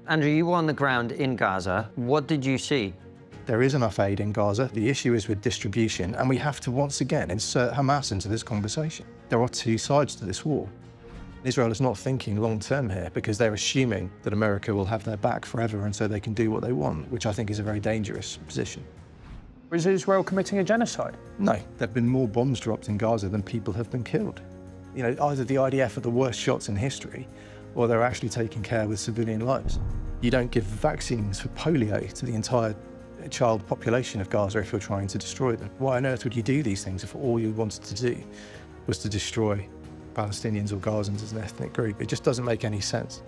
Andrew, you were on the ground in Gaza. What did you see? There is enough aid in Gaza. The issue is with distribution, and we have to once again insert Hamas into this conversation. There are two sides to this war. Israel is not thinking long-term here because they're assuming that America will have their back forever and so they can do what they want, which I think is a very dangerous position. Is Israel committing a genocide? No, there have been more bombs dropped in Gaza than people have been killed. You know, either the IDF are the worst shots in history, or they're actually taking care with civilian lives. You don't give vaccines for polio to the entire child population of Gaza if you're trying to destroy them. Why on earth would you do these things if all you wanted to do was to destroy Palestinians or Gazans as an ethnic group? It just doesn't make any sense.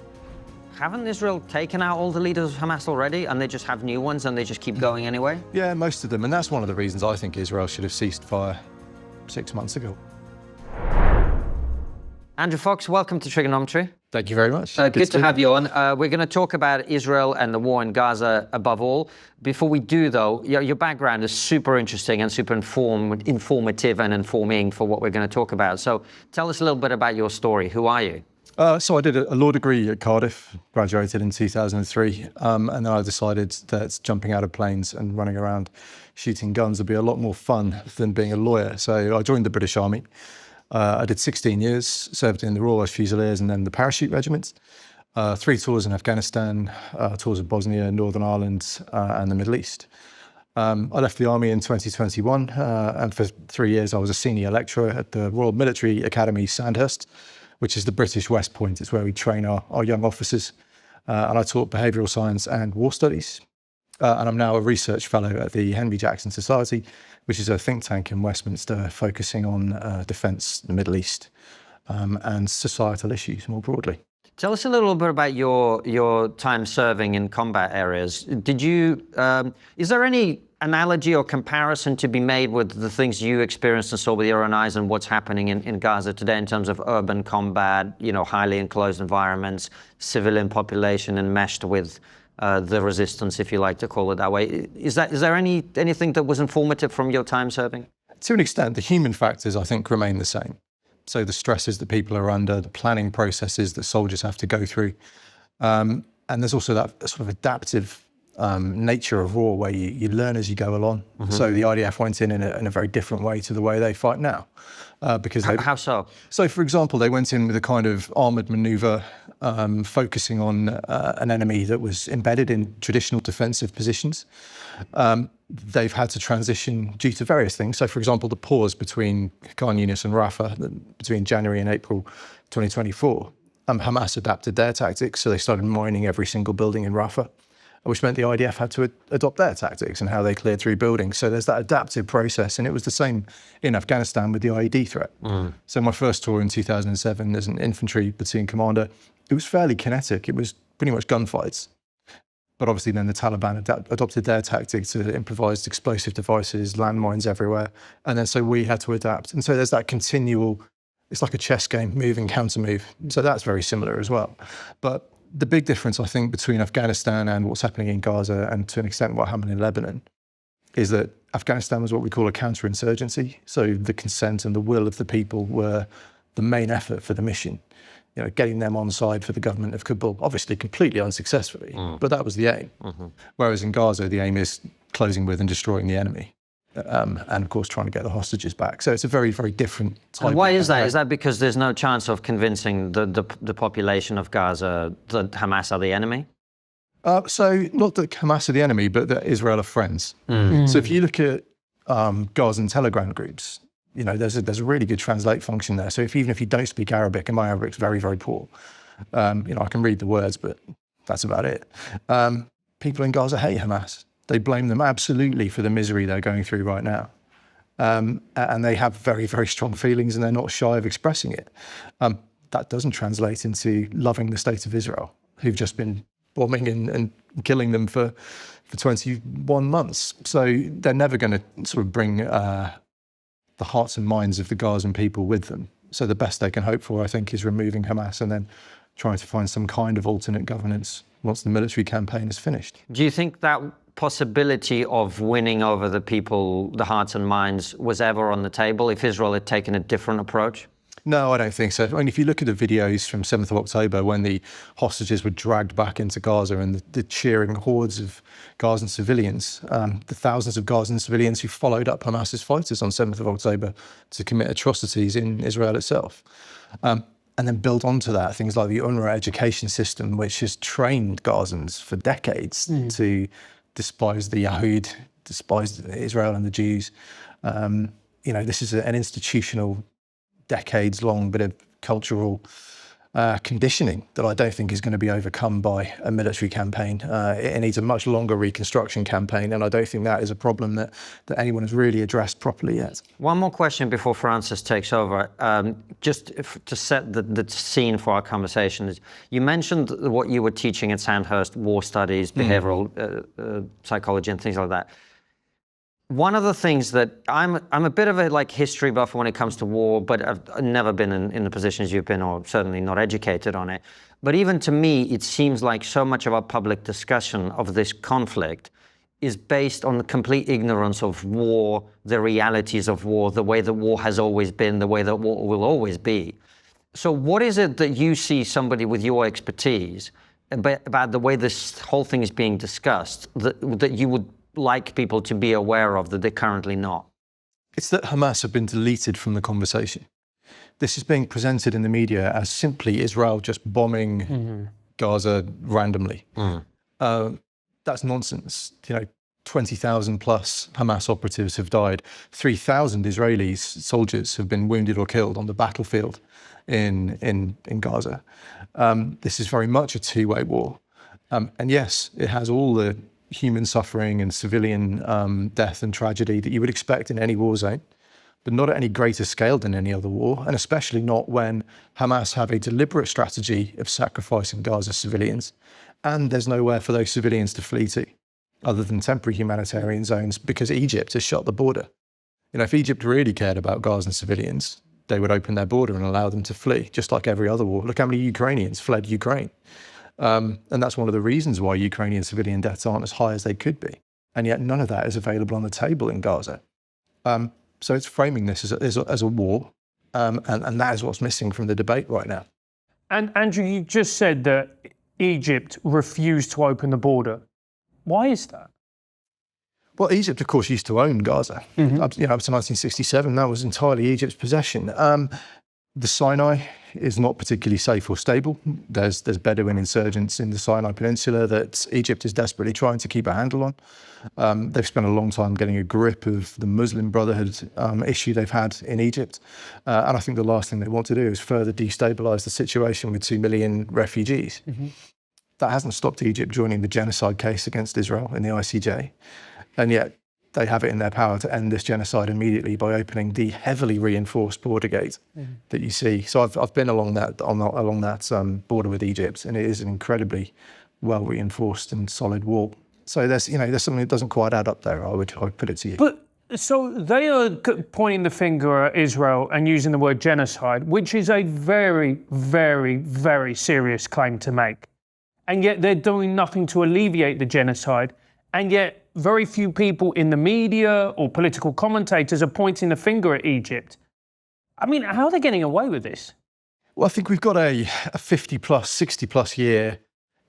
Haven't Israel taken out all the leaders of Hamas already, and they just have new ones and they just keep going anyway? Yeah, most of them, and that's one of the reasons I think Israel should have ceased fire 6 months ago. Andrew Fox, welcome to TRIGGERnometry. Thank you very much. Good to have you on. We're going to talk about Israel and the war in Gaza above all. Before we do, though, your background is super interesting and super informative and informing for what we're going to talk about. So tell us a little bit about your story. Who are you? So I did a law degree at Cardiff, graduated in 2003, and then I decided that jumping out of planes and running around shooting guns would be a lot more fun than being a lawyer. So I joined the British Army. I did 16 years, served in the Royal Welsh Fusiliers and then the parachute regiments, 3 tours in Afghanistan, tours of Bosnia, Northern Ireland, and the Middle East. I left the army in 2021, and for 3 years I was a senior lecturer at the Royal Military Academy, Sandhurst, which is the British West Point. It's where we train our young officers. And I taught behavioural science and war studies. And I'm now a research fellow at the Henry Jackson Society, which is a think tank in Westminster focusing on defence, the Middle East, and societal issues more broadly. Tell us a little bit about your time serving in combat areas. Is there any analogy or comparison to be made with the things you experienced and saw with your own eyes and what's happening in Gaza today in terms of urban combat, highly enclosed environments, civilian population enmeshed with the resistance, if you like to call it that way? Is there anything that was informative from your time serving? To an extent, the human factors, I think, remain the same. So the stresses that people are under, the planning processes that soldiers have to go through. And there's also that sort of adaptive nature of war where you learn as you go along. Mm-hmm. So the IDF went in a very different way to the way they fight now. Because How so? So, for example, they went in with a kind of armoured manoeuvre focusing on an enemy that was embedded in traditional defensive positions. They've had to transition due to various things. So, for example, the pause between Khan Yunis and Rafah, between January and April 2024, Hamas adapted their tactics. So they started mining every single building in Rafah, which meant the IDF had to adopt their tactics and how they cleared through buildings. So there's that adaptive process, and it was the same in Afghanistan with the IED threat. Mm. So my first tour in 2007 as an infantry platoon commander, it was fairly kinetic. It was pretty much gunfights. But obviously then the Taliban adopted their tactics to improvised explosive devices, landmines everywhere. And then so we had to adapt. And so there's that continual, it's like a chess game, move and counter move. So that's very similar as well. But the big difference, I think, between Afghanistan and what's happening in Gaza, and to an extent what happened in Lebanon, is that Afghanistan was what we call a counterinsurgency. So the consent and the will of the people were the main effort for the mission. Getting them on side for the government of Kabul, obviously completely unsuccessfully, but that was the aim. Mm-hmm. Whereas in Gaza, the aim is closing with and destroying the enemy. And of course, trying to get the hostages back. So it's a very, very different type. And why is that? Is that because there's no chance of convincing the population of Gaza that Hamas are the enemy? So not that Hamas are the enemy, but that Israel are friends. Mm. So if you look at Gazan Telegram groups, there's a really good translate function there. So even if you don't speak Arabic, and my Arabic's very, very poor, I can read the words, but that's about it. People in Gaza hate Hamas. They blame them absolutely for the misery they're going through right now. And they have very, very strong feelings, and they're not shy of expressing it. That doesn't translate into loving the state of Israel, who've just been bombing and killing them for 21 months. So they're never going to sort of bring the hearts and minds of the Gazan people with them. So the best they can hope for, I think, is removing Hamas and then trying to find some kind of alternate governance once the military campaign is finished. Do you think that possibility of winning over the people, the hearts and minds, was ever on the table if Israel had taken a different approach? No, I don't think so. I mean, if you look at the videos from 7th of October when the hostages were dragged back into Gaza and the cheering hordes of Gazan civilians, the thousands of Gazan civilians who followed up Hamas's fighters on 7th of October to commit atrocities in Israel itself. And then build onto that things like the UNRWA education system, which has trained Gazans for decades to despise the Yahud, despise Israel and the Jews. This is an institutional, decades-long bit of cultural conditioning that I don't think is going to be overcome by a military campaign. It needs a much longer reconstruction campaign, and I don't think that is a problem that anyone has really addressed properly yet. One more question before Francis takes over. To set the scene for our conversation, you mentioned what you were teaching at Sandhurst, war studies, behavioral psychology, and things like that. One of the things that I'm a bit of a history buff when it comes to war, but I've never been in the positions you've been, or certainly not educated on it. But even to me, it seems like so much of our public discussion of this conflict is based on the complete ignorance of war, the realities of war, the way that war has always been, the way that war will always be. So what is it that you see, somebody with your expertise, about the way this whole thing is being discussed, that you would like people to be aware of that they're currently not? It's that Hamas have been deleted from the conversation. This is being presented in the media as simply Israel just bombing Gaza randomly. That's nonsense. 20,000 plus Hamas operatives have died. 3,000 Israeli soldiers have been wounded or killed on the battlefield in Gaza. This is very much a two-way war. And yes, it has all the human suffering and civilian death and tragedy that you would expect in any war zone, but not at any greater scale than any other war, and especially not when Hamas have a deliberate strategy of sacrificing Gaza's civilians, and there's nowhere for those civilians to flee to, other than temporary humanitarian zones, because Egypt has shut the border. If Egypt really cared about Gazan civilians, they would open their border and allow them to flee, just like every other war. Look how many Ukrainians fled Ukraine. And that's one of the reasons why Ukrainian civilian deaths aren't as high as they could be. And yet none of that is available on the table in Gaza. So it's framing this as a war, and that is what's missing from the debate right now. And Andrew, you just said that Egypt refused to open the border. Why is that? Well, Egypt, of course, used to own Gaza. Up to 1967, that was entirely Egypt's possession. The Sinai is not particularly safe or stable. There's Bedouin insurgents in the Sinai Peninsula that Egypt is desperately trying to keep a handle on. They've spent a long time getting a grip of the Muslim Brotherhood issue they've had in Egypt. And I think the last thing they want to do is further destabilise the situation with 2 million refugees. That hasn't stopped Egypt joining the genocide case against Israel in the ICJ. And yet they have it in their power to end this genocide immediately by opening the heavily reinforced border gate that you see. So I've been along that border with Egypt, and it is an incredibly well reinforced and solid wall. So there's something that doesn't quite add up there. I would put it to you. But so they are pointing the finger at Israel and using the word genocide, which is a very, very, very serious claim to make. And yet they're doing nothing to alleviate the genocide. And yet very few people in the media or political commentators are pointing the finger at Egypt. I mean, how are they getting away with this? Well, I think we've got a 50 plus, 60 plus year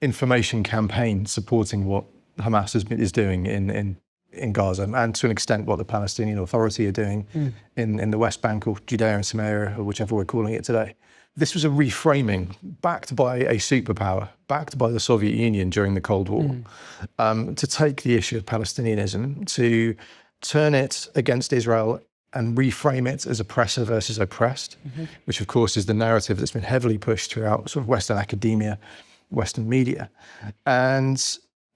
information campaign supporting what Hamas is doing in Gaza, and to an extent what the Palestinian Authority are doing in the West Bank, or Judea and Samaria, or whichever we're calling it today. This was a reframing backed by a superpower, backed by the Soviet Union during the Cold War, to take the issue of Palestinianism, to turn it against Israel and reframe it as oppressor versus oppressed, which of course is the narrative that's been heavily pushed throughout sort of Western academia, Western media. And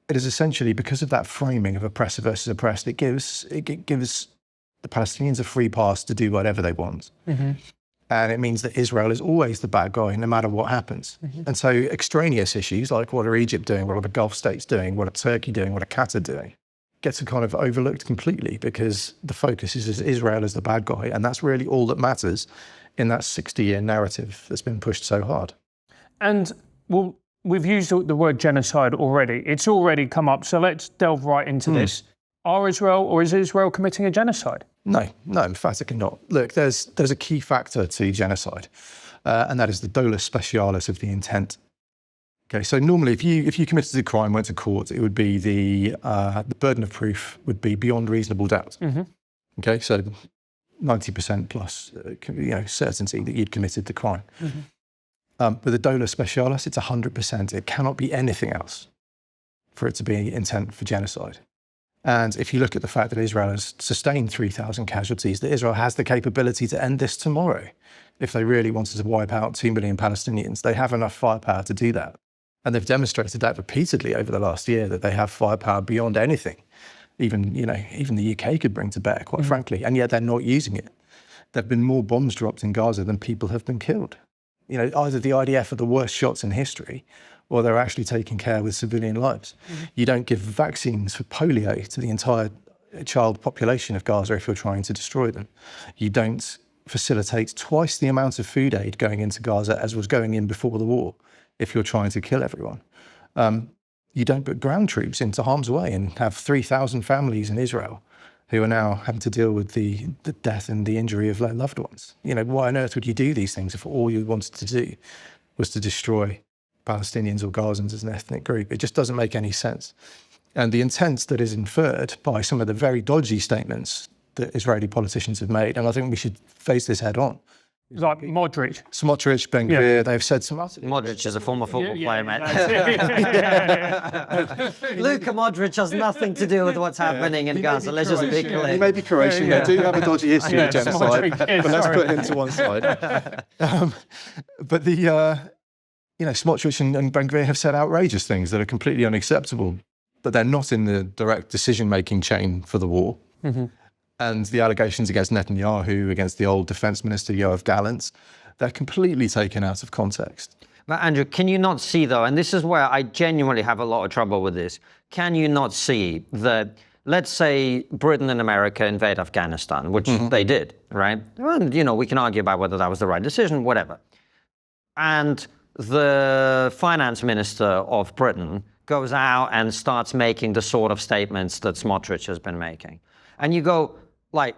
it is essentially because of that framing of oppressor versus oppressed, it gives the Palestinians a free pass to do whatever they want. And it means that Israel is always the bad guy, no matter what happens. And so extraneous issues like what are Egypt doing, what are the Gulf states doing, what are Turkey doing, what are Qatar doing, gets kind of overlooked completely because the focus is Israel as the bad guy. And that's really all that matters in that 60-year narrative that's been pushed so hard. And well, we've used the word genocide already. It's already come up. So let's delve right into this. Is Israel committing a genocide? No, emphatically not. Look, there's a key factor to genocide, and that is the dolus specialis of the intent. Okay, so normally if you committed a crime, went to court, it would be the burden of proof would be beyond reasonable doubt. Okay, so 90% plus certainty that you'd committed the crime. With the dolus specialis, it's 100%. It cannot be anything else for it to be intent for genocide. And if you look at the fact that Israel has sustained 3,000 casualties, that Israel has the capability to end this tomorrow. If they really wanted to wipe out 2 million Palestinians, they have enough firepower to do that. And they've demonstrated that repeatedly over the last year, that they have firepower beyond anything. Even the UK could bring to bear, quite frankly, and yet they're not using it. There have been more bombs dropped in Gaza than people have been killed. Either the IDF are the worst shots in history, or they're actually taking care with civilian lives. You don't give vaccines for polio to the entire child population of Gaza if you're trying to destroy them. You don't facilitate twice the amount of food aid going into Gaza as was going in before the war if you're trying to kill everyone. You don't put ground troops into harm's way and have 3,000 families in Israel who are now having to deal with the death and the injury of their loved ones. Why on earth would you do these things if all you wanted to do was to destroy Palestinians or Gazans as an ethnic group? It just doesn't make any sense. And the intent that is inferred by some of the very dodgy statements that Israeli politicians have made, and I think we should face this head on. Like Modric. Smotrich, Ben Gvir, they've said some utterly... Modric is a former football player, mate. Yeah. Luka Modric has nothing to do with what's happening in Gaza. Let's just be clear. He may be Croatian. They do have a dodgy history of genocide, Modric, but let's put him to one side. But Smotrich and Ben Gvir have said outrageous things that are completely unacceptable, but they're not in the direct decision-making chain for the war. And the allegations against Netanyahu, against the old defense minister, Yoav Gallant, they're completely taken out of context. But Andrew, can you not see though, and this is where I genuinely have a lot of trouble with this, can you not see that, let's say Britain and America invade Afghanistan, which they did, right? And, we can argue about whether that was the right decision, whatever. And the finance minister of Britain goes out and starts making the sort of statements that Smotrich has been making. And you go,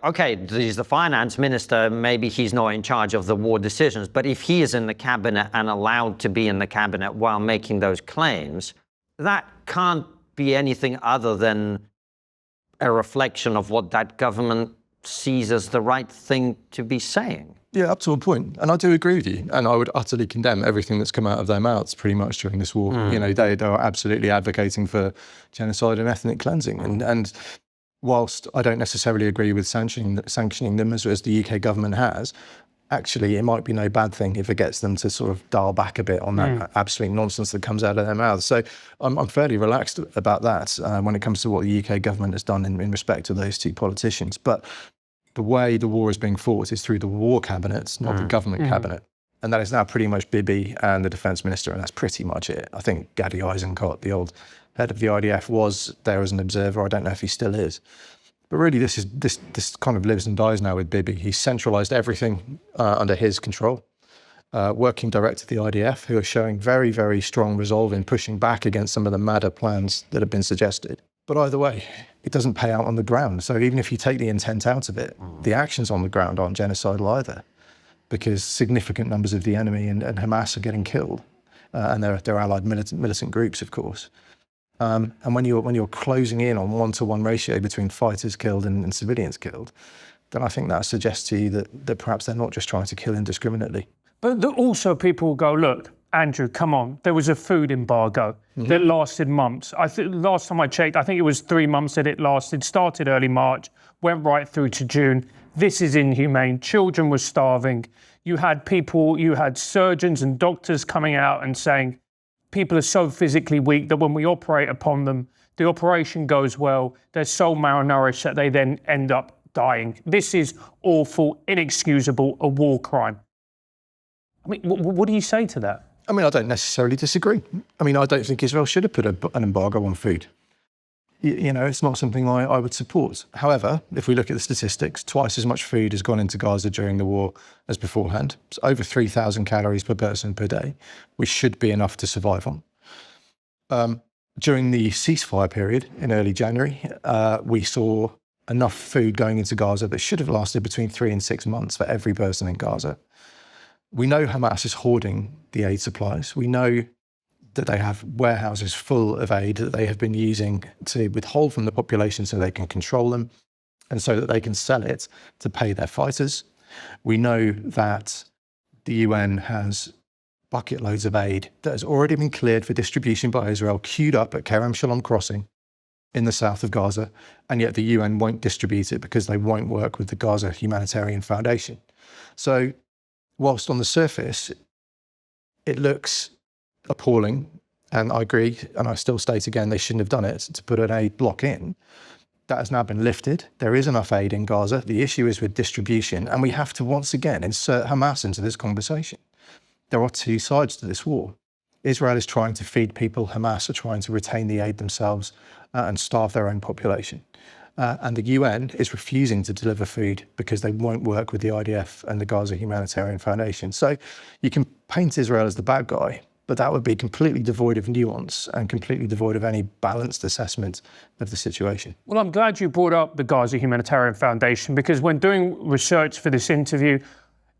okay, he's the finance minister, maybe he's not in charge of the war decisions, but if he is in the cabinet and allowed to be in the cabinet while making those claims, that can't be anything other than a reflection of what that government sees as the right thing to be saying. Yeah, up to a point. And I do agree with you. And I would utterly condemn everything that's come out of their mouths pretty much during this war. They are absolutely advocating for genocide and ethnic cleansing. And whilst I don't necessarily agree with sanctioning them as the UK government has, actually it might be no bad thing if it gets them to sort of dial back a bit on that absolute nonsense that comes out of their mouths. So I'm fairly relaxed about that when it comes to what the UK government has done in respect to those two politicians. But the way the war is being fought is through the war cabinet, not the government cabinet. And that is now pretty much Bibi and the defence minister, and that's pretty much it. I think Gadi Eisenkot, the old head of the IDF, was there as an observer. I don't know if he still is. But really, this kind of lives and dies now with Bibi. He's centralised everything under his control, working direct to the IDF, who are showing very, very strong resolve in pushing back against some of the madder plans that have been suggested. But either way, it doesn't pay out on the ground. So even if you take the intent out of it, the actions on the ground aren't genocidal either, because significant numbers of the enemy and Hamas are getting killed, and they're allied militant groups, of course. And when you're closing in on 1-to-1 ratio between fighters killed and civilians killed, then I think that suggests to you that perhaps they're not just trying to kill indiscriminately. But also people will go, look, Andrew, come on, there was a food embargo that lasted months. Last time I checked, I think it was 3 months that it lasted, started early March, went right through to June. This is inhumane. Children were starving. You had surgeons and doctors coming out and saying, people are so physically weak that when we operate upon them, the operation goes well, they're so malnourished that they then end up dying. This is awful, inexcusable, a war crime. I mean, what do you say to that? I mean, I don't necessarily disagree. I mean, I don't think Israel should have put an embargo on food. It's not something I would support. However, if we look at the statistics, twice as much food has gone into Gaza during the war as beforehand. It's over 3,000 calories per person per day, which should be enough to survive on. During the ceasefire period in early January, we saw enough food going into Gaza that should have lasted between 3 and 6 months for every person in Gaza. We know Hamas is hoarding the aid supplies. We know that they have warehouses full of aid that they have been using to withhold from the population so they can control them and so that they can sell it to pay their fighters. We know that the UN has bucket loads of aid that has already been cleared for distribution by Israel, queued up at Kerem Shalom crossing in the south of Gaza, and yet the UN won't distribute it because they won't work with the Gaza Humanitarian Foundation. So whilst on the surface, it looks appalling, and I agree, and I still state again, they shouldn't have done it, to put an aid block in. That has now been lifted. There is enough aid in Gaza. The issue is with distribution, and we have to once again insert Hamas into this conversation. There are two sides to this war. Israel is trying to feed people. Hamas are trying to retain the aid themselves and starve their own population. And the UN is refusing to deliver food because they won't work with the IDF and the Gaza Humanitarian Foundation. So you can paint Israel as the bad guy, but that would be completely devoid of nuance and completely devoid of any balanced assessment of the situation. Well, I'm glad you brought up the Gaza Humanitarian Foundation, because when doing research for this interview,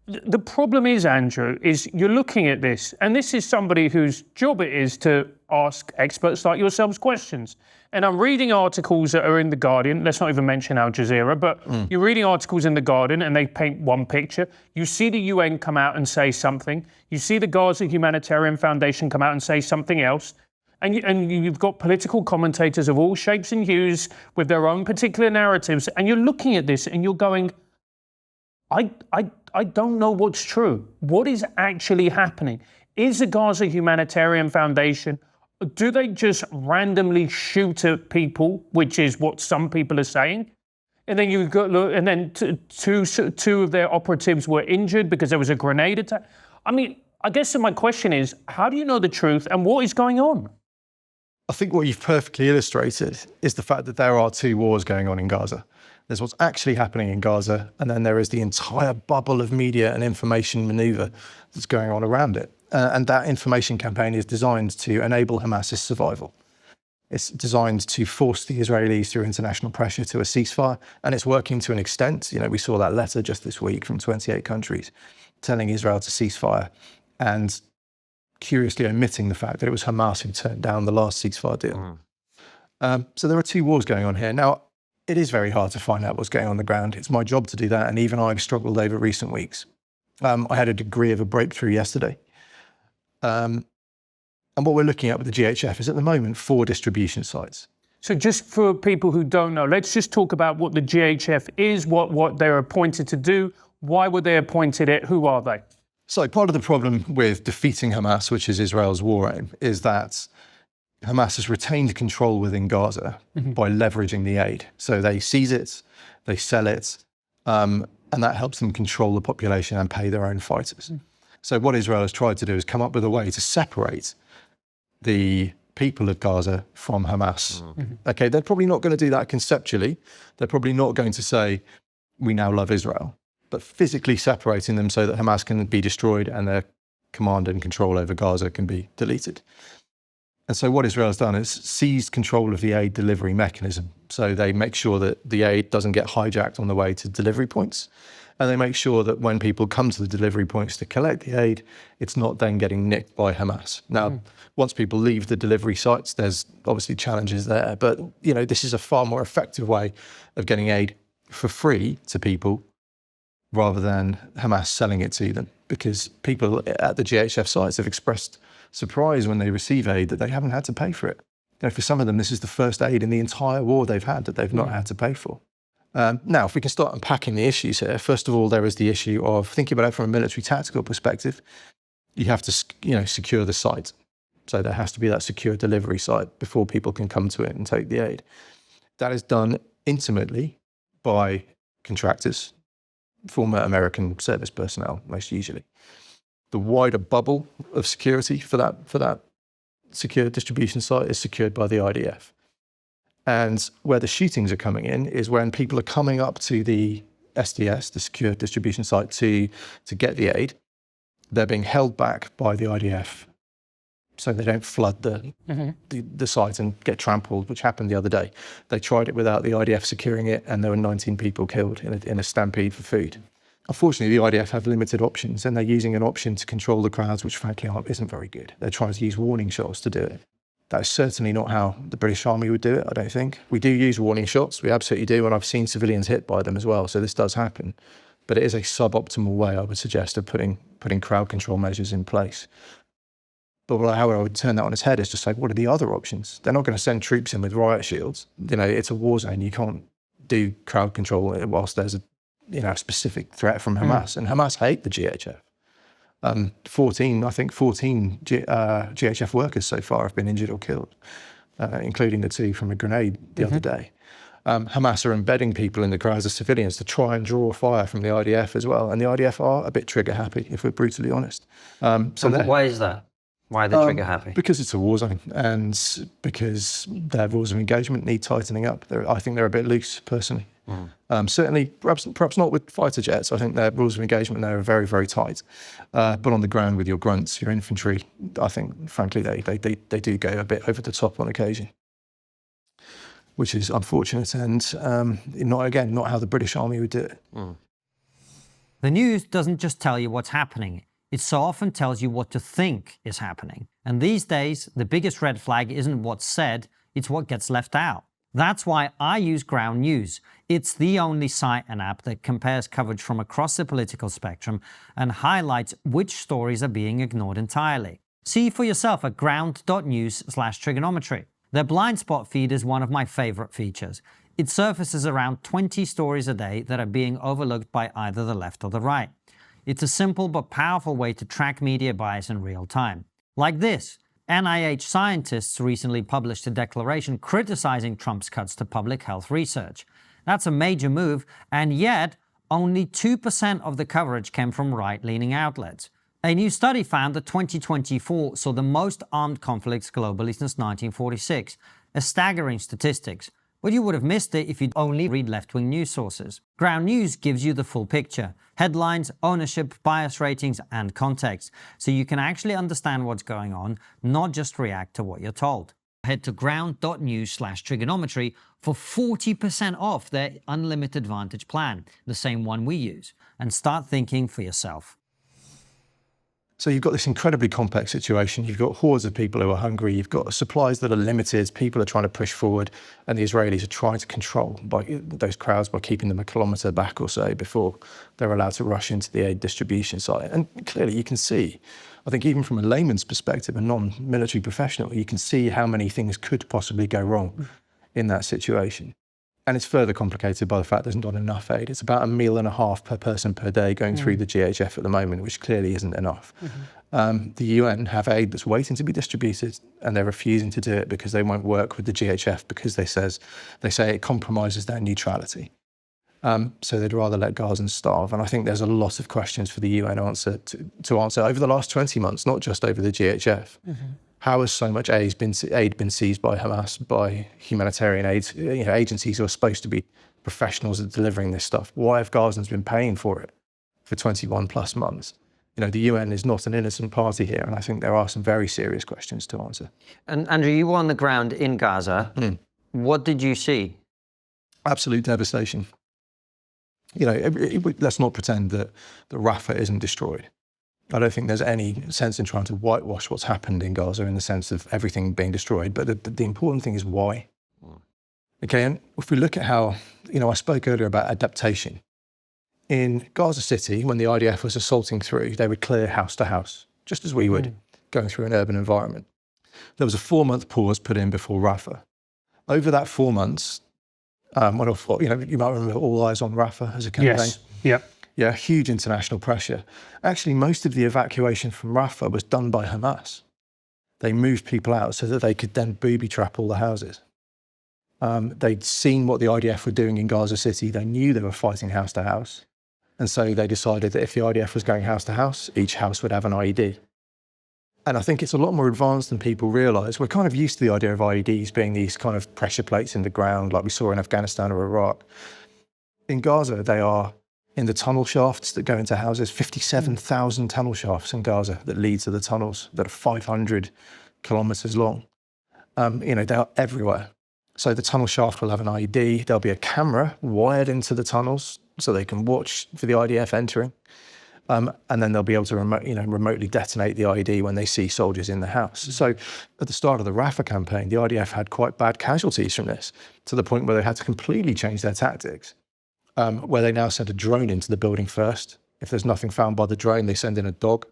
the problem is, Andrew, is you're looking at this, and this is somebody whose job it is to ask experts like yourselves questions. And I'm reading articles that are in The Guardian, let's not even mention Al Jazeera, but you're reading articles in The Guardian and they paint one picture. You see the UN come out and say something. You see the Gaza Humanitarian Foundation come out and say something else. And you've got political commentators of all shapes and hues with their own particular narratives. And you're looking at this and you're going, I don't know what's true. What is actually happening? Is the Gaza Humanitarian Foundation, do they just randomly shoot at people, which is what some people are saying? And then you've got, and then two of their operatives were injured because there was a grenade attack. I mean, I guess my question is, how do you know the truth and what is going on? I think what you've perfectly illustrated is the fact that there are two wars going on in Gaza. There's what's actually happening in Gaza, and then there is the entire bubble of media and information maneuver that's going on around it. And that information campaign is designed to enable Hamas's survival. It's designed to force the Israelis through international pressure to a ceasefire, and it's working to an extent. You know, we saw that letter just this week from 28 countries telling Israel to ceasefire, and curiously omitting the fact that it was Hamas who turned down the last ceasefire deal. So there are two wars going on here. Now, it is very hard to find out what's going on the ground. It's my job to do that, and even I've struggled over recent weeks. I had a degree of a breakthrough yesterday. And what we're looking at with the GHF is at the moment 4 distribution sites. So just for people who don't know, let's just talk about what the GHF is, what they're appointed to do, why were they appointed it, who are they? So part of the problem with defeating Hamas, which is Israel's war aim, is that Hamas has retained control within Gaza by leveraging the aid. So they seize it, they sell it, and that helps them control the population and pay their own fighters. So what Israel has tried to do is come up with a way to separate the people of Gaza from Hamas. Okay, they're probably not going to do that conceptually. They're probably not going to say, we now love Israel, but physically separating them so that Hamas can be destroyed and their command and control over Gaza can be deleted. And so what Israel has done is seized control of the aid delivery mechanism. So they make sure that the aid doesn't get hijacked on the way to delivery points. And they make sure that when people come to the delivery points to collect the aid, it's not then getting nicked by Hamas. Now, once people leave the delivery sites, there's obviously challenges there. But, you know, this is a far more effective way of getting aid for free to people rather than Hamas selling it to them. Because people at the GHF sites have expressed surprise when they receive aid that they haven't had to pay for it. You know, for some of them, this is the first aid in the entire war they've had that they've not had to pay for. Now, if we can start unpacking the issues here, first of all, there is the issue of thinking about it from a military tactical perspective. You have to, secure the site. So there has to be that secure delivery site before people can come to it and take the aid. That is done intimately by contractors, former American service personnel, most usually. The wider bubble of security for that secure distribution site is secured by the IDF. And where the shootings are coming in is when people are coming up to the SDS, the secure distribution site, to get the aid. They're being held back by the IDF so they don't flood the site and get trampled, which happened the other day. They tried it without the IDF securing it, and there were 19 people killed in a stampede for food. Unfortunately, the IDF have limited options, and they're using an option to control the crowds, which frankly isn't very good. They're trying to use warning shots to do it. That's certainly not how the British Army would do it, I don't think. We do use warning shots, we absolutely do, and I've seen civilians hit by them as well, so this does happen. But it is a suboptimal way, I would suggest, of putting crowd control measures in place. But how I would turn that on its head is just say, what are the other options? They're not going to send troops in with riot shields. It's a war zone. You can't do crowd control whilst there's a specific threat from Hamas. And Hamas hate the GHF. 14 GHF workers so far have been injured or killed, including the 2 from a grenade the other day. Hamas are embedding people in the crowds as civilians to try and draw fire from the IDF as well. And the IDF are a bit trigger happy, if we're brutally honest. Why is that? Why are they trigger happy? Because it's a war zone, and because their rules of engagement need tightening up. I think they're a bit loose, personally. Certainly, perhaps not with fighter jets. I think their rules of engagement there are very, very tight. But on the ground with your grunts, your infantry, I think, frankly, they do go a bit over the top on occasion, which is unfortunate, and not how the British Army would do it. The news doesn't just tell you what's happening. It so often tells you what to think is happening. And these days, the biggest red flag isn't what's said, it's what gets left out. That's why I use Ground News. It's the only site and app that compares coverage from across the political spectrum and highlights which stories are being ignored entirely. See for yourself at ground.news/TRIGGERnometry. Their blind spot feed is one of my favorite features. It surfaces around 20 stories a day that are being overlooked by either the left or the right. It's a simple but powerful way to track media bias in real time. Like this. NIH scientists recently published a declaration criticizing Trump's cuts to public health research. That's a major move, and yet only 2% of the coverage came from right-leaning outlets. A new study found that 2024 saw the most armed conflicts globally since 1946, a staggering statistics. But you would have missed it if you'd only read left-wing news sources. Ground News gives you the full picture. Headlines, ownership, bias ratings, and context. So you can actually understand what's going on, not just react to what you're told. Head to ground.news/TRIGGERnometry for 40% off their Unlimited Advantage plan, the same one we use, and start thinking for yourself. So you've got this incredibly complex situation. You've got hordes of people who are hungry. You've got supplies that are limited. People are trying to push forward, and the Israelis are trying to control those crowds by keeping them a kilometre back or so before they're allowed to rush into the aid distribution site. And clearly you can see, I think even from a layman's perspective, a non-military professional, you can see how many things could possibly go wrong in that situation. And it's further complicated by the fact there's not enough aid. It's about a meal and a half per person per day going through the GHF at the moment, which clearly isn't enough. The UN have aid that's waiting to be distributed, and they're refusing to do it because they won't work with the GHF because they say it compromises their neutrality. So they'd rather let Gazans starve. And I think there's a lot of questions for the UN to answer over the last 20 months, not just over the GHF. How has so much aid been seized by Hamas, by humanitarian aid agencies who are supposed to be professionals at delivering this stuff? Why have Gazans been paying for it for 21 plus months? The UN is not an innocent party here, and I think there are some very serious questions to answer. And Andrew, you were on the ground in Gaza. What did you see? Absolute devastation. Let's not pretend that Rafah isn't destroyed. I don't think there's any sense in trying to whitewash what's happened in Gaza in the sense of everything being destroyed. But the important thing is why. Okay, and if we look at how, I spoke earlier about adaptation. In Gaza City, when the IDF was assaulting through, they would clear house to house, just as we would, going through an urban environment. There was a 4-month pause put in before Rafah. Over that 4 months, you might remember All Eyes on Rafah as a campaign. Yes, yep. Yeah, huge international pressure. Actually, most of the evacuation from Rafah was done by Hamas. They moved people out so that they could then booby trap all the houses. They'd seen what the IDF were doing in Gaza City. They knew they were fighting house to house. And so they decided that if the IDF was going house to house, each house would have an IED. And I think it's a lot more advanced than people realise. We're kind of used to the idea of IEDs being these kind of pressure plates in the ground like we saw in Afghanistan or Iraq. In Gaza, they are in the tunnel shafts that go into houses, 57,000 tunnel shafts in Gaza that lead to the tunnels that are 500 kilometers long. They are everywhere. So the tunnel shaft will have an IED. There'll be a camera wired into the tunnels so they can watch for the IDF entering. And then they'll be able to remotely detonate the IED when they see soldiers in the house. So at the start of the Rafah campaign, the IDF had quite bad casualties from this, to the point where they had to completely change their tactics, where they now send a drone into the building first. If there's nothing found by the drone, they send in a dog.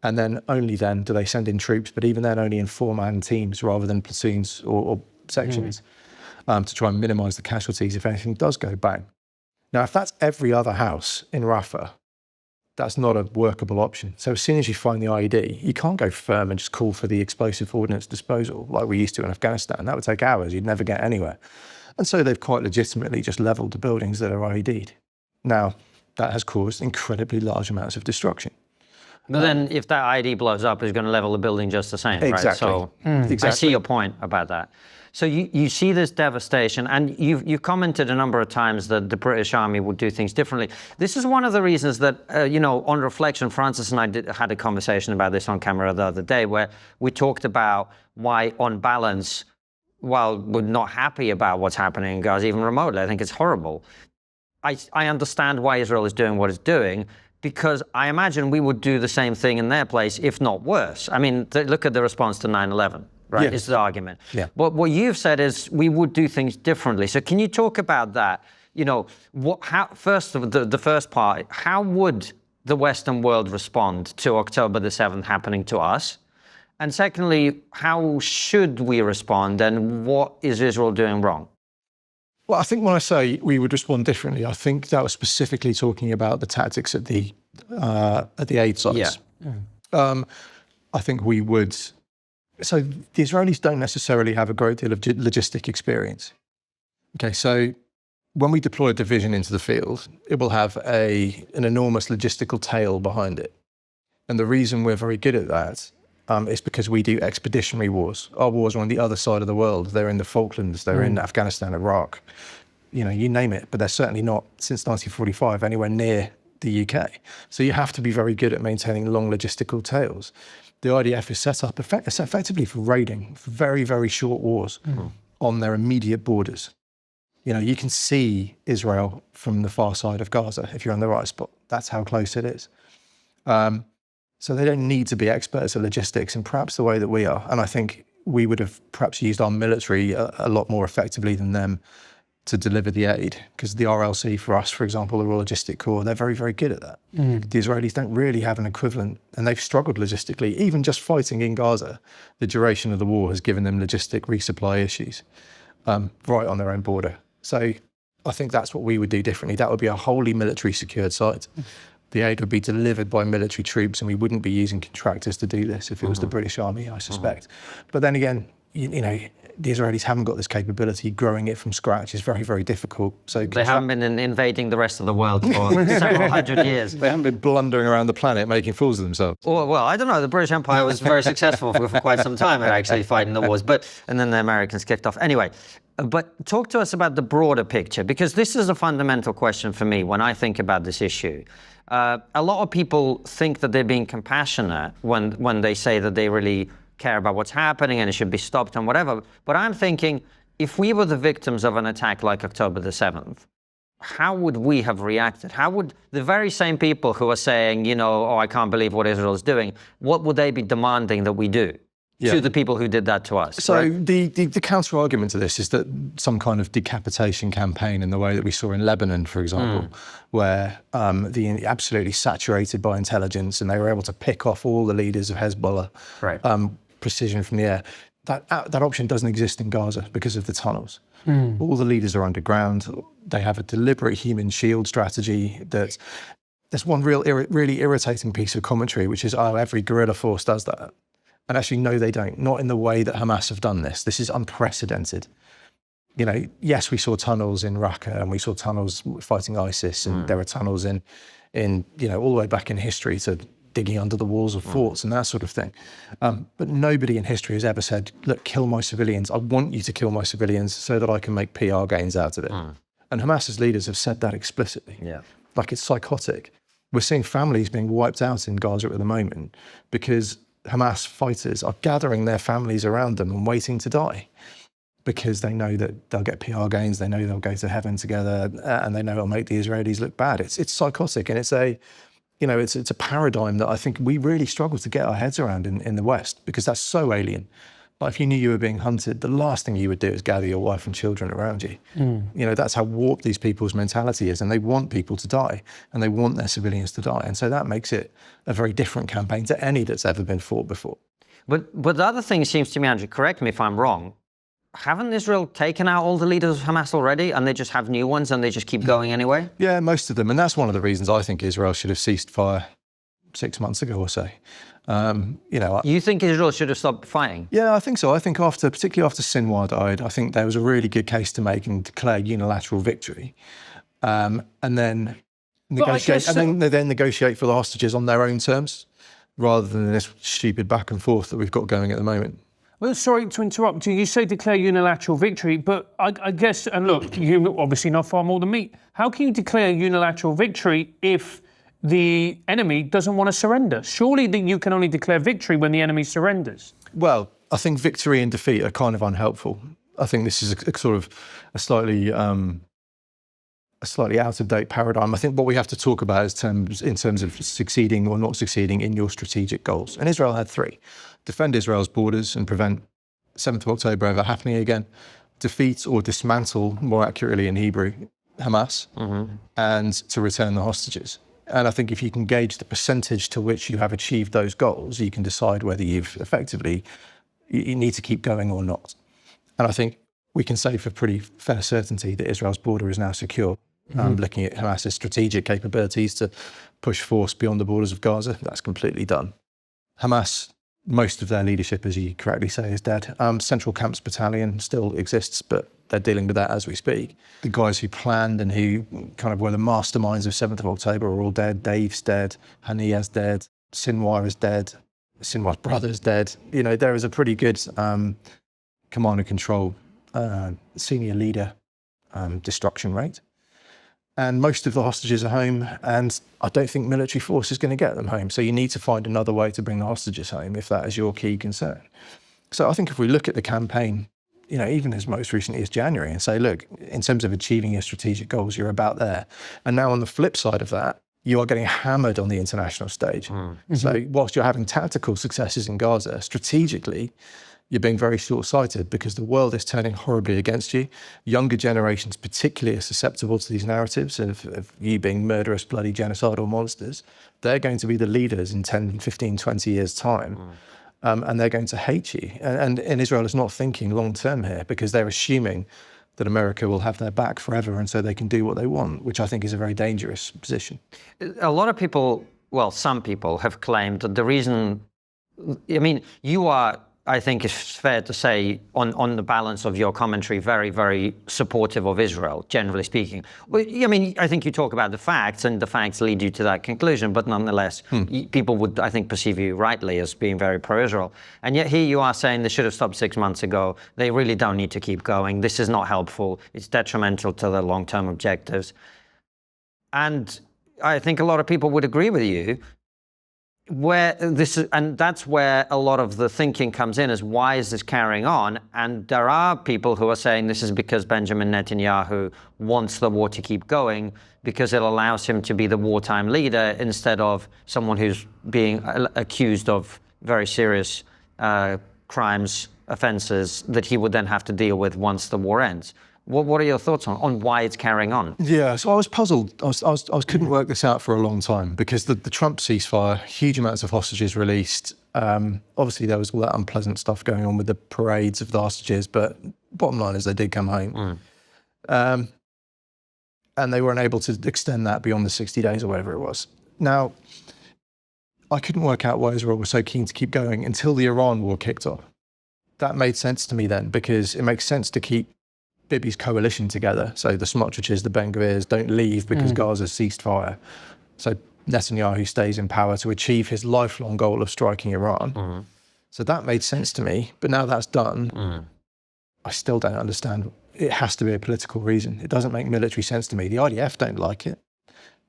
And then only then do they send in troops, but even then only in 4-man teams rather than platoons or sections, to try and minimise the casualties if anything does go bang. Now, if that's every other house in Rafah, that's not a workable option. So as soon as you find the IED, you can't go firm and just call for the explosive ordnance disposal like we used to in Afghanistan. That would take hours. You'd never get anywhere. And so they've quite legitimately just levelled the buildings that are IED'd. Now, that has caused incredibly large amounts of destruction. But then if that IED blows up, it's going to level the building just the same, exactly. right? So Exactly. I see your point about that. So you see this devastation, and you've commented a number of times that the British Army would do things differently. This is one of the reasons that, on reflection, Francis and I had a conversation about this on camera the other day, where we talked about why, on balance, while we're not happy about what's happening in Gaza, even remotely, I think it's horrible. I understand why Israel is doing what it's doing, because I imagine we would do the same thing in their place, if not worse. I mean, look at the response to 9/11. Right, Yes. is the argument. Yeah. But what you've said is we would do things differently. So can you talk about that? The first part, how would the Western world respond to October the 7th happening to us? And secondly, how should we respond, and what is Israel doing wrong? Well, I think when I say we would respond differently, I think that was specifically talking about the tactics at the aid sites. Yeah. I think we would. So the Israelis don't necessarily have a great deal of logistic experience. Okay, so when we deploy a division into the field, it will have an enormous logistical tail behind it. And the reason we're very good at that is because we do expeditionary wars. Our wars are on the other side of the world. They're in the Falklands, they're in Afghanistan, Iraq, you name it. But they're certainly not, since 1945, anywhere near the UK. So you have to be very good at maintaining long logistical tails. The IDF is set up effectively for raiding, for very, very short wars on their immediate borders. You can see Israel from the far side of Gaza if you're on the right spot. That's how close it is. So they don't need to be experts at logistics in perhaps the way that we are. And I think we would have perhaps used our military a lot more effectively than them to deliver the aid, because the RLC for us, for example, the Royal Logistic Corps, they're very, very good at that. The Israelis don't really have an equivalent, and they've struggled logistically. Even just fighting in Gaza, the duration of the war has given them logistic resupply issues right on their own border. So I think that's what we would do differently. That would be a wholly military secured site. The aid would be delivered by military troops, and we wouldn't be using contractors to do this if it was the British Army, I suspect. But then again, the Israelis haven't got this capability. Growing it from scratch is very, very difficult. So They haven't been invading the rest of the world for several hundred years. They haven't been blundering around the planet making fools of themselves. Well, I don't know. The British Empire was very successful for quite some time at actually fighting the wars, and then the Americans kicked off. Anyway, but talk to us about the broader picture, because this is a fundamental question for me when I think about this issue. A lot of people think that they're being compassionate when they say that they really care about what's happening and it should be stopped and whatever. But I'm thinking, if we were the victims of an attack like October the 7th, how would we have reacted? How would the very same people who are saying, I can't believe what Israel is doing, what would they be demanding that we do to the people who did that to us? So right? the counter argument to this is that some kind of decapitation campaign in the way that we saw in Lebanon, for example, where the absolutely saturated by intelligence, and they were able to pick off all the leaders of Hezbollah, precision from the air. That option doesn't exist in Gaza because of the tunnels. All the leaders are underground. They have a deliberate human shield strategy. There's one really irritating piece of commentary, which is, every guerrilla force does that. And actually, no, they don't. Not in the way that Hamas have done this. This is unprecedented. Yes, we saw tunnels in Raqqa, and we saw tunnels fighting ISIS, and there are tunnels in all the way back in history to digging under the walls of forts and that sort of thing. But nobody in history has ever said, look, kill my civilians. I want you to kill my civilians so that I can make PR gains out of it. And Hamas's leaders have said that explicitly. Like, it's psychotic. We're seeing families being wiped out in Gaza at the moment because Hamas fighters are gathering their families around them and waiting to die because they know that they'll get PR gains, they know they'll go to heaven together, and they know it'll make the Israelis look bad. It's psychotic, and it's a paradigm that I think we really struggle to get our heads around in the West, because that's so alien. Like, if you knew you were being hunted, the last thing you would do is gather your wife and children around you. That's how warped these people's mentality is, and they want people to die, and they want their civilians to die. And so that makes it a very different campaign to any that's ever been fought before. But the other thing seems to me, Andrew, correct me if I'm wrong, haven't Israel taken out all the leaders of Hamas already, and they just have new ones and they just keep going anyway? Yeah, most of them. And that's one of the reasons I think Israel should have ceased fire 6 months ago or so. You think Israel should have stopped fighting? Yeah, I think so. I think particularly after Sinwar died, I think there was a really good case to make and declare unilateral victory, and then negotiate, then negotiate for the hostages on their own terms, rather than this stupid back and forth that we've got going at the moment. Well, sorry to interrupt you. You say declare unilateral victory, but I guess, and look, you obviously know far more than me. How can you declare unilateral victory if the enemy doesn't want to surrender? Surely you can only declare victory when the enemy surrenders. Well, I think victory and defeat are kind of unhelpful. I think this is a slightly out of date paradigm. I think what we have to talk about is in terms of succeeding or not succeeding in your strategic goals. And Israel had three: defend Israel's borders and prevent 7th of October ever happening again; defeat or dismantle, more accurately in Hebrew, Hamas; and to return the hostages. And I think if you can gauge the percentage to which you have achieved those goals, you can decide whether you need to keep going or not. And I think we can say for pretty fair certainty that Israel's border is now secure. Looking at Hamas's strategic capabilities to push force beyond the borders of Gaza, that's completely done. Hamas, most of their leadership, as you correctly say, is dead. Central Camps Battalion still exists, but they're dealing with that as we speak. The guys who planned and who kind of were the masterminds of 7th of October are all dead. Dave's dead, Haniya's dead, Sinwar is dead, Sinwar's brother's dead. There is a pretty good command and control, senior leader destruction rate. And most of the hostages are home, and I don't think military force is going to get them home. So you need to find another way to bring the hostages home if that is your key concern. So I think if we look at the campaign, even as most recently as January, and say, look, in terms of achieving your strategic goals, you're about there. And now on the flip side of that, you are getting hammered on the international stage. So whilst you're having tactical successes in Gaza, strategically, you're being very short-sighted because the world is turning horribly against you. Younger generations particularly are susceptible to these narratives of you being murderous, bloody, genocidal monsters. They're going to be the leaders in 10, 15, 20 years' time, and they're going to hate you. And Israel is not thinking long-term here because they're assuming that America will have their back forever and so they can do what they want, which I think is a very dangerous position. A lot of people, well, some people have claimed that the reason, you are, I think it's fair to say, on the balance of your commentary, very, very supportive of Israel, generally speaking. Well, I think you talk about the facts, and the facts lead you to that conclusion, but nonetheless, people would, I think, perceive you rightly as being very pro-Israel. And yet here you are saying they should have stopped 6 months ago. They really don't need to keep going. This is not helpful. It's detrimental to their long-term objectives. And I think a lot of people would agree with you. And that's where a lot of the thinking comes in, is why is this carrying on? And there are people who are saying this is because Benjamin Netanyahu wants the war to keep going because it allows him to be the wartime leader instead of someone who's being accused of very serious crimes, offenses that he would then have to deal with once the war ends. What are your thoughts on why it's carrying on? Yeah, so I was puzzled. I couldn't work this out for a long time because the Trump ceasefire, huge amounts of hostages released. Obviously, there was all that unpleasant stuff going on with the parades of the hostages, but bottom line is they did come home. And they weren't able to extend that beyond the 60 days or whatever it was. Now, I couldn't work out why Israel was so keen to keep going until the Iran war kicked off. That made sense to me then, because it makes sense to keep Bibi's coalition together. So the Smotriches, the Ben-Gvirs don't leave because Gaza's ceased fire. So Netanyahu stays in power to achieve his lifelong goal of striking Iran. So that made sense to me. But now that's done, I still don't understand. It has to be a political reason. It doesn't make military sense to me. The IDF don't like it.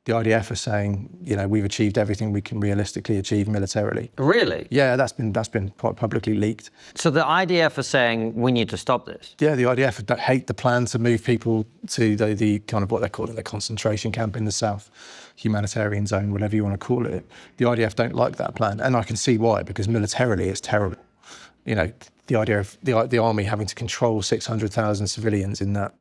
The IDF are saying, we've achieved everything we can realistically achieve militarily. Really? Yeah, that's been quite publicly leaked. So the IDF are saying we need to stop this. Yeah, the IDF hate the plan to move people to the kind of what they're calling the concentration camp in the south, humanitarian zone, whatever you want to call it. The IDF don't like that plan, and I can see why, because militarily it's terrible. The idea of the army having to control 600,000 civilians in that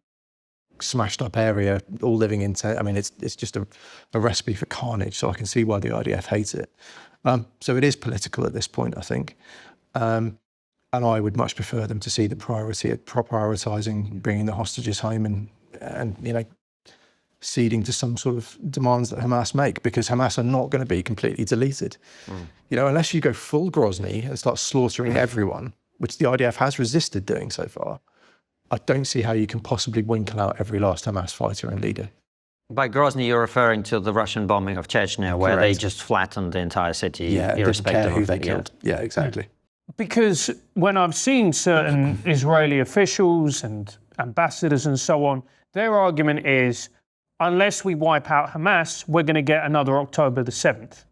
smashed up area, all living in it's just a recipe for carnage. So I can see why the IDF hates it. So it is political at this point, I think. And I would much prefer them to see the priority at prioritising bringing the hostages home and ceding to some sort of demands that Hamas make, because Hamas are not going to be completely deleted. Unless you go full Grozny and start slaughtering everyone, which the IDF has resisted doing so far, I don't see how you can possibly winkle out every last Hamas fighter and leader. By Grozny, you're referring to the Russian bombing of Chechnya, where Correct. they just flattened the entire city, Yeah, irrespective didn't care who of they killed. Yeah, exactly. Because when I've seen certain Israeli officials and ambassadors and so on, their argument is, unless we wipe out Hamas, we're going to get another October the 7th.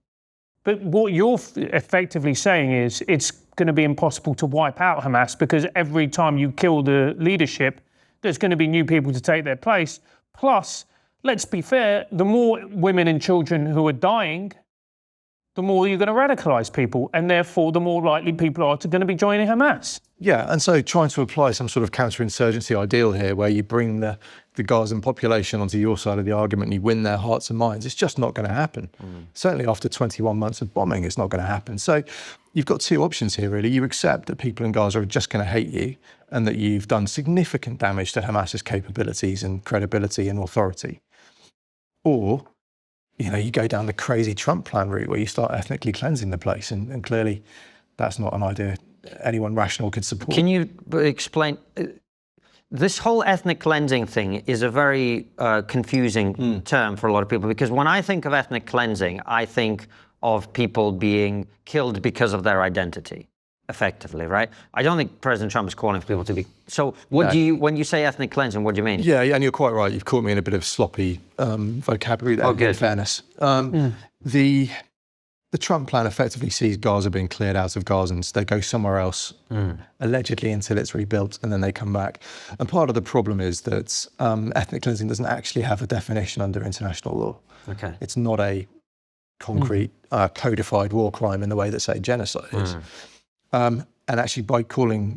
But what you're effectively saying is it's going to be impossible to wipe out Hamas, because every time you kill the leadership, there's going to be new people to take their place. Plus, let's be fair, the more women and children who are dying, the more you're going to radicalise people, and therefore the more likely people are going to be joining Hamas. Yeah, and so trying to apply some sort of counterinsurgency ideal here, where you bring the Gazan population onto your side of the argument and you win their hearts and minds, it's just not going to happen. Certainly after 21 months of bombing, it's not going to happen. So you've got two options here, really. You accept that people in Gaza are just going to hate you and that you've done significant damage to Hamas's capabilities and credibility and authority. Or, you go down the crazy Trump plan route where you start ethnically cleansing the place, and clearly that's not an idea anyone rational could support. Can you explain? This whole ethnic cleansing thing is a very confusing term for a lot of people, because when I think of ethnic cleansing, I think of people being killed because of their identity, effectively, right? I don't think President Trump is calling for people to be. So what when you say ethnic cleansing, what do you mean? Yeah, and you're quite right. You've caught me in a bit of sloppy vocabulary there, in fairness. The Trump plan effectively sees Gaza being cleared out of Gazans. They go somewhere else, allegedly until it's rebuilt, and then they come back. And part of the problem is that ethnic cleansing doesn't actually have a definition under international law. Okay. It's not a concrete codified war crime in the way that, say, genocide is. And actually, by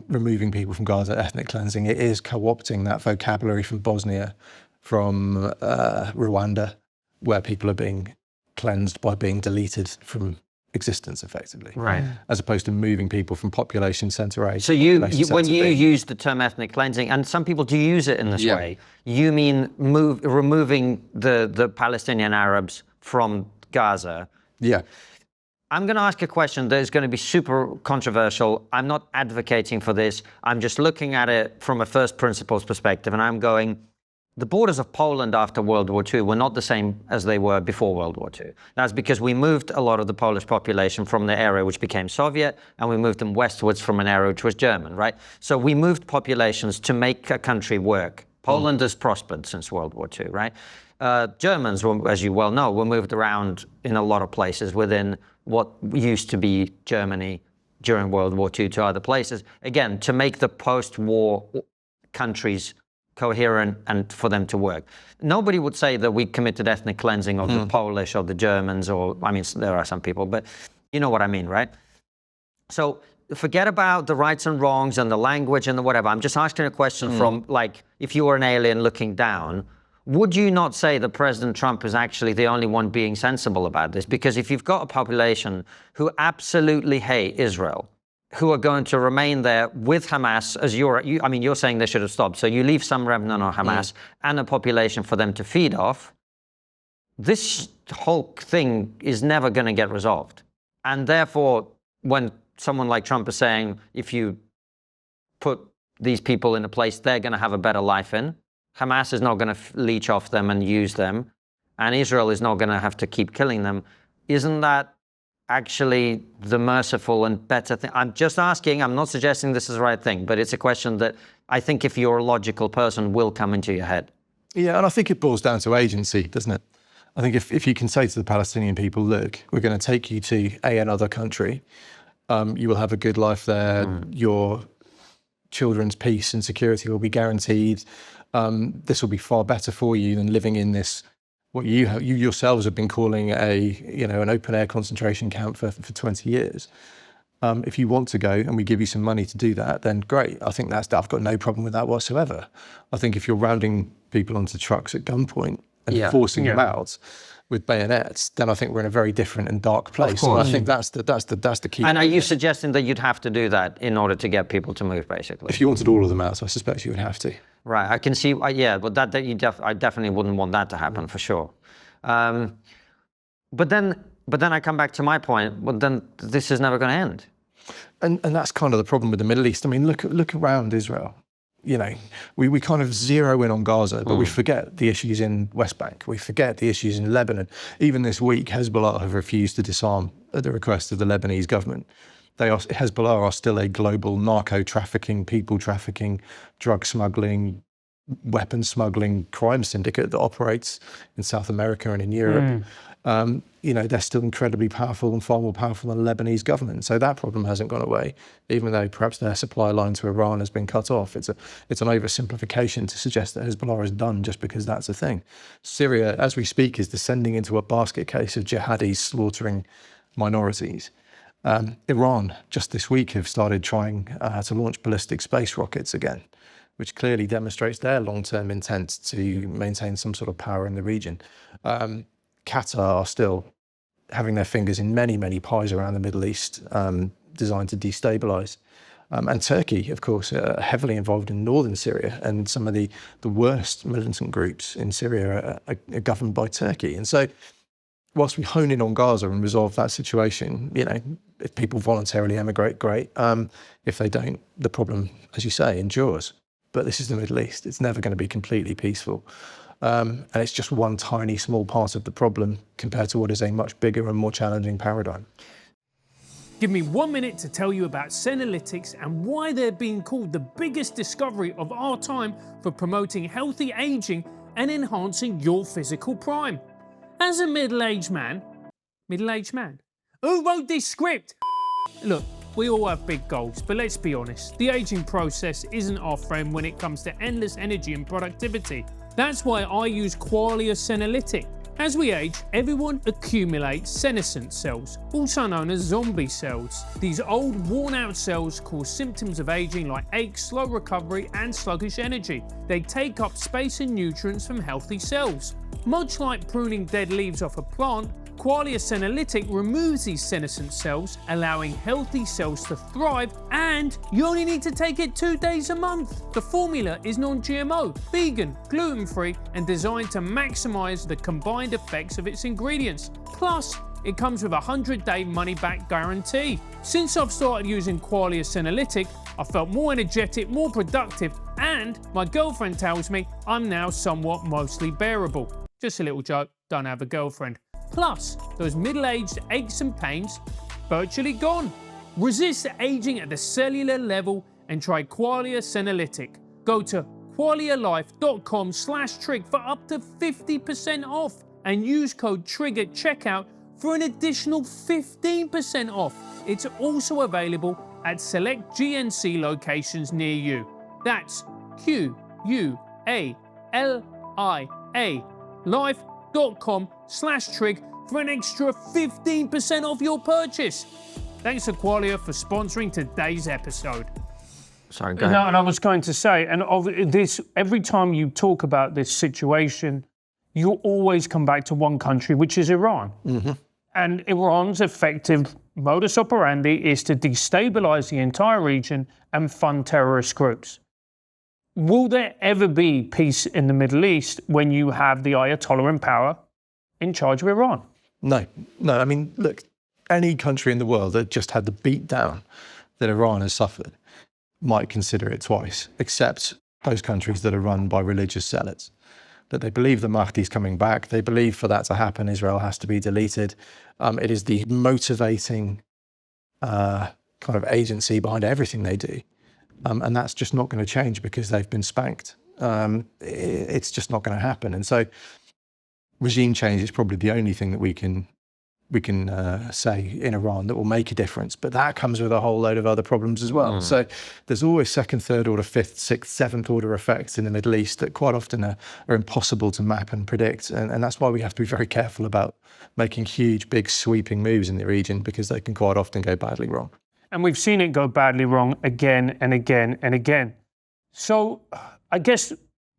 removing people from Gaza ethnic cleansing, it is co-opting that vocabulary from Bosnia, from Rwanda, where people are being cleansed by being deleted from existence, effectively. Right. As opposed to moving people from population centre A. So when you use the term ethnic cleansing, and some people do use it in this way, you mean removing the Palestinian Arabs from Gaza. Yeah. I'm going to ask a question that is going to be super controversial. I'm not advocating for this. I'm just looking at it from a first principles perspective, and I'm going, the borders of Poland after World War II were not the same as they were before World War II. That's because we moved a lot of the Polish population from the area which became Soviet, and we moved them westwards from an area which was German, right? So we moved populations to make a country work. Poland has prospered since World War II, right? Germans, as you well know, were moved around in a lot of places within what used to be Germany during World War II to other places, again, to make the post-war countries coherent and for them to work. Nobody would say that we committed ethnic cleansing of the Polish or the Germans, or, I mean, there are some people, but you know what I mean, right? So forget about the rights and wrongs and the language and the whatever. I'm just asking a question from, like, if you were an alien looking down, would you not say that President Trump is actually the only one being sensible about this? Because if you've got a population who absolutely hate Israel, who are going to remain there with Hamas, as you're saying they should have stopped. So you leave some remnant on Hamas and a population for them to feed off. This whole thing is never going to get resolved. And therefore, when someone like Trump is saying, if you put these people in a place they're going to have a better life in, Hamas is not going to leech off them and use them, and Israel is not going to have to keep killing them, isn't that actually the merciful and better thing? I'm just asking, I'm not suggesting this is the right thing, but it's a question that I think if you're a logical person will come into your head. Yeah, and I think it boils down to agency, doesn't it? I think if you can say to the Palestinian people, look, we're going to take you to another country, you will have a good life there, your children's peace and security will be guaranteed, this will be far better for you than living in this, what you yourselves have been calling an open air concentration camp for 20 years. If you want to go and we give you some money to do that, then great. I think I've got no problem with that whatsoever. I think if you're rounding people onto trucks at gunpoint and forcing them out with bayonets, then I think we're in a very different and dark place. So I think that's the key. And are you suggesting that you'd have to do that in order to get people to move, basically? If you wanted all of them out, I suspect you would have to. Right, I can see. But I definitely wouldn't want that to happen for sure. But then I come back to my point. Well, then this is never going to end. And that's kind of the problem with the Middle East. I mean, look around Israel. You know, we kind of zero in on Gaza, but we forget the issues in West Bank. We forget the issues in Lebanon. Even this week, Hezbollah have refused to disarm at the request of the Lebanese government. Hezbollah are still a global narco-trafficking, people trafficking, drug smuggling, weapons smuggling crime syndicate that operates in South America and in Europe. They're still incredibly powerful and far more powerful than the Lebanese government. So that problem hasn't gone away, even though perhaps their supply line to Iran has been cut off. It's an oversimplification to suggest that Hezbollah is done just because that's a thing. Syria, as we speak, is descending into a basket case of jihadis slaughtering minorities. Iran, just this week, have started trying to launch ballistic space rockets again, which clearly demonstrates their long-term intent to maintain some sort of power in the region. Qatar are still having their fingers in many, many pies around the Middle East, designed to destabilise. And Turkey, of course, are heavily involved in northern Syria, and some of the worst militant groups in Syria are governed by Turkey. And so, whilst we hone in on Gaza and resolve that situation, if people voluntarily emigrate, great. If they don't, the problem, as you say, endures. But this is the Middle East. It's never going to be completely peaceful. And it's just one tiny, small part of the problem compared to what is a much bigger and more challenging paradigm. Give me 1 minute to tell you about Senolytics and why they're being called the biggest discovery of our time for promoting healthy aging and enhancing your physical prime. As a middle-aged man, who wrote this script? Look, we all have big goals, but let's be honest, the aging process isn't our friend when it comes to endless energy and productivity. That's why I use Qualia Senolytic. As we age, everyone accumulates senescent cells, also known as zombie cells. These old, worn-out cells cause symptoms of aging like aches, slow recovery, and sluggish energy. They take up space and nutrients from healthy cells. Much like pruning dead leaves off a plant, Qualia Senolytic removes these senescent cells, allowing healthy cells to thrive, and you only need to take it 2 days a month. The formula is non-GMO, vegan, gluten-free, and designed to maximize the combined effects of its ingredients. Plus, it comes with a 100-day money-back guarantee. Since I've started using Qualia Senolytic, I felt more energetic, more productive, and my girlfriend tells me I'm now somewhat mostly bearable. Just a little joke, don't have a girlfriend. Plus, those middle-aged aches and pains, virtually gone. Resist aging at the cellular level and try Qualia Senolytic. Go to qualialife.com/trig for up to 50% off and use code TRIGGER at checkout for an additional 15% off. It's also available at select GNC locations near you. That's QUALIA life.com/trig for an extra 15% off your purchase. Thanks to Qualia for sponsoring today's episode. Sorry, go ahead. No, and I was going to say, and of this, every time you talk about this situation, you always come back to one country, which is Iran. Mm-hmm. And Iran's effective modus operandi is to destabilize the entire region and fund terrorist groups. Will there ever be peace in the Middle East when you have the Ayatollah in power in charge of Iran? No. I mean, look, any country in the world that just had the beat down that Iran has suffered might consider it twice, except those countries that are run by religious zealots. That they believe the Mahdi's coming back. They believe for that to happen, Israel has to be deleted. It is the motivating kind of agency behind everything they do. And that's just not going to change because they've been spanked. It's just not going to happen. And so regime change is probably the only thing that we can say in Iran that will make a difference, but that comes with a whole load of other problems as well. So there's always second, third order, fifth, sixth, seventh order effects in the Middle East that quite often are impossible to map and predict. And that's why we have to be very careful about making huge, big, sweeping moves in the region, because they can quite often go badly wrong. And we've seen it go badly wrong again and again and again. So I guess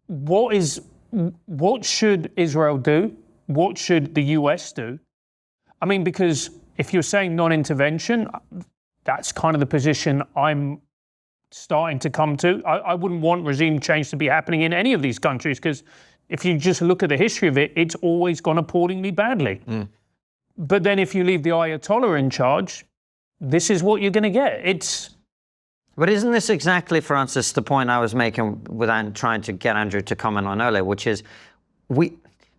what should Israel do? What should the US do? I mean, because if you're saying non-intervention, that's kind of the position I'm starting to come to. I wouldn't want regime change to be happening in any of these countries, because if you just look at the history of it, it's always gone appallingly badly. But then if you leave the Ayatollah in charge, this is what you're going to get. But isn't this exactly, Francis, the point I was making without trying to get Andrew to comment on earlier, which is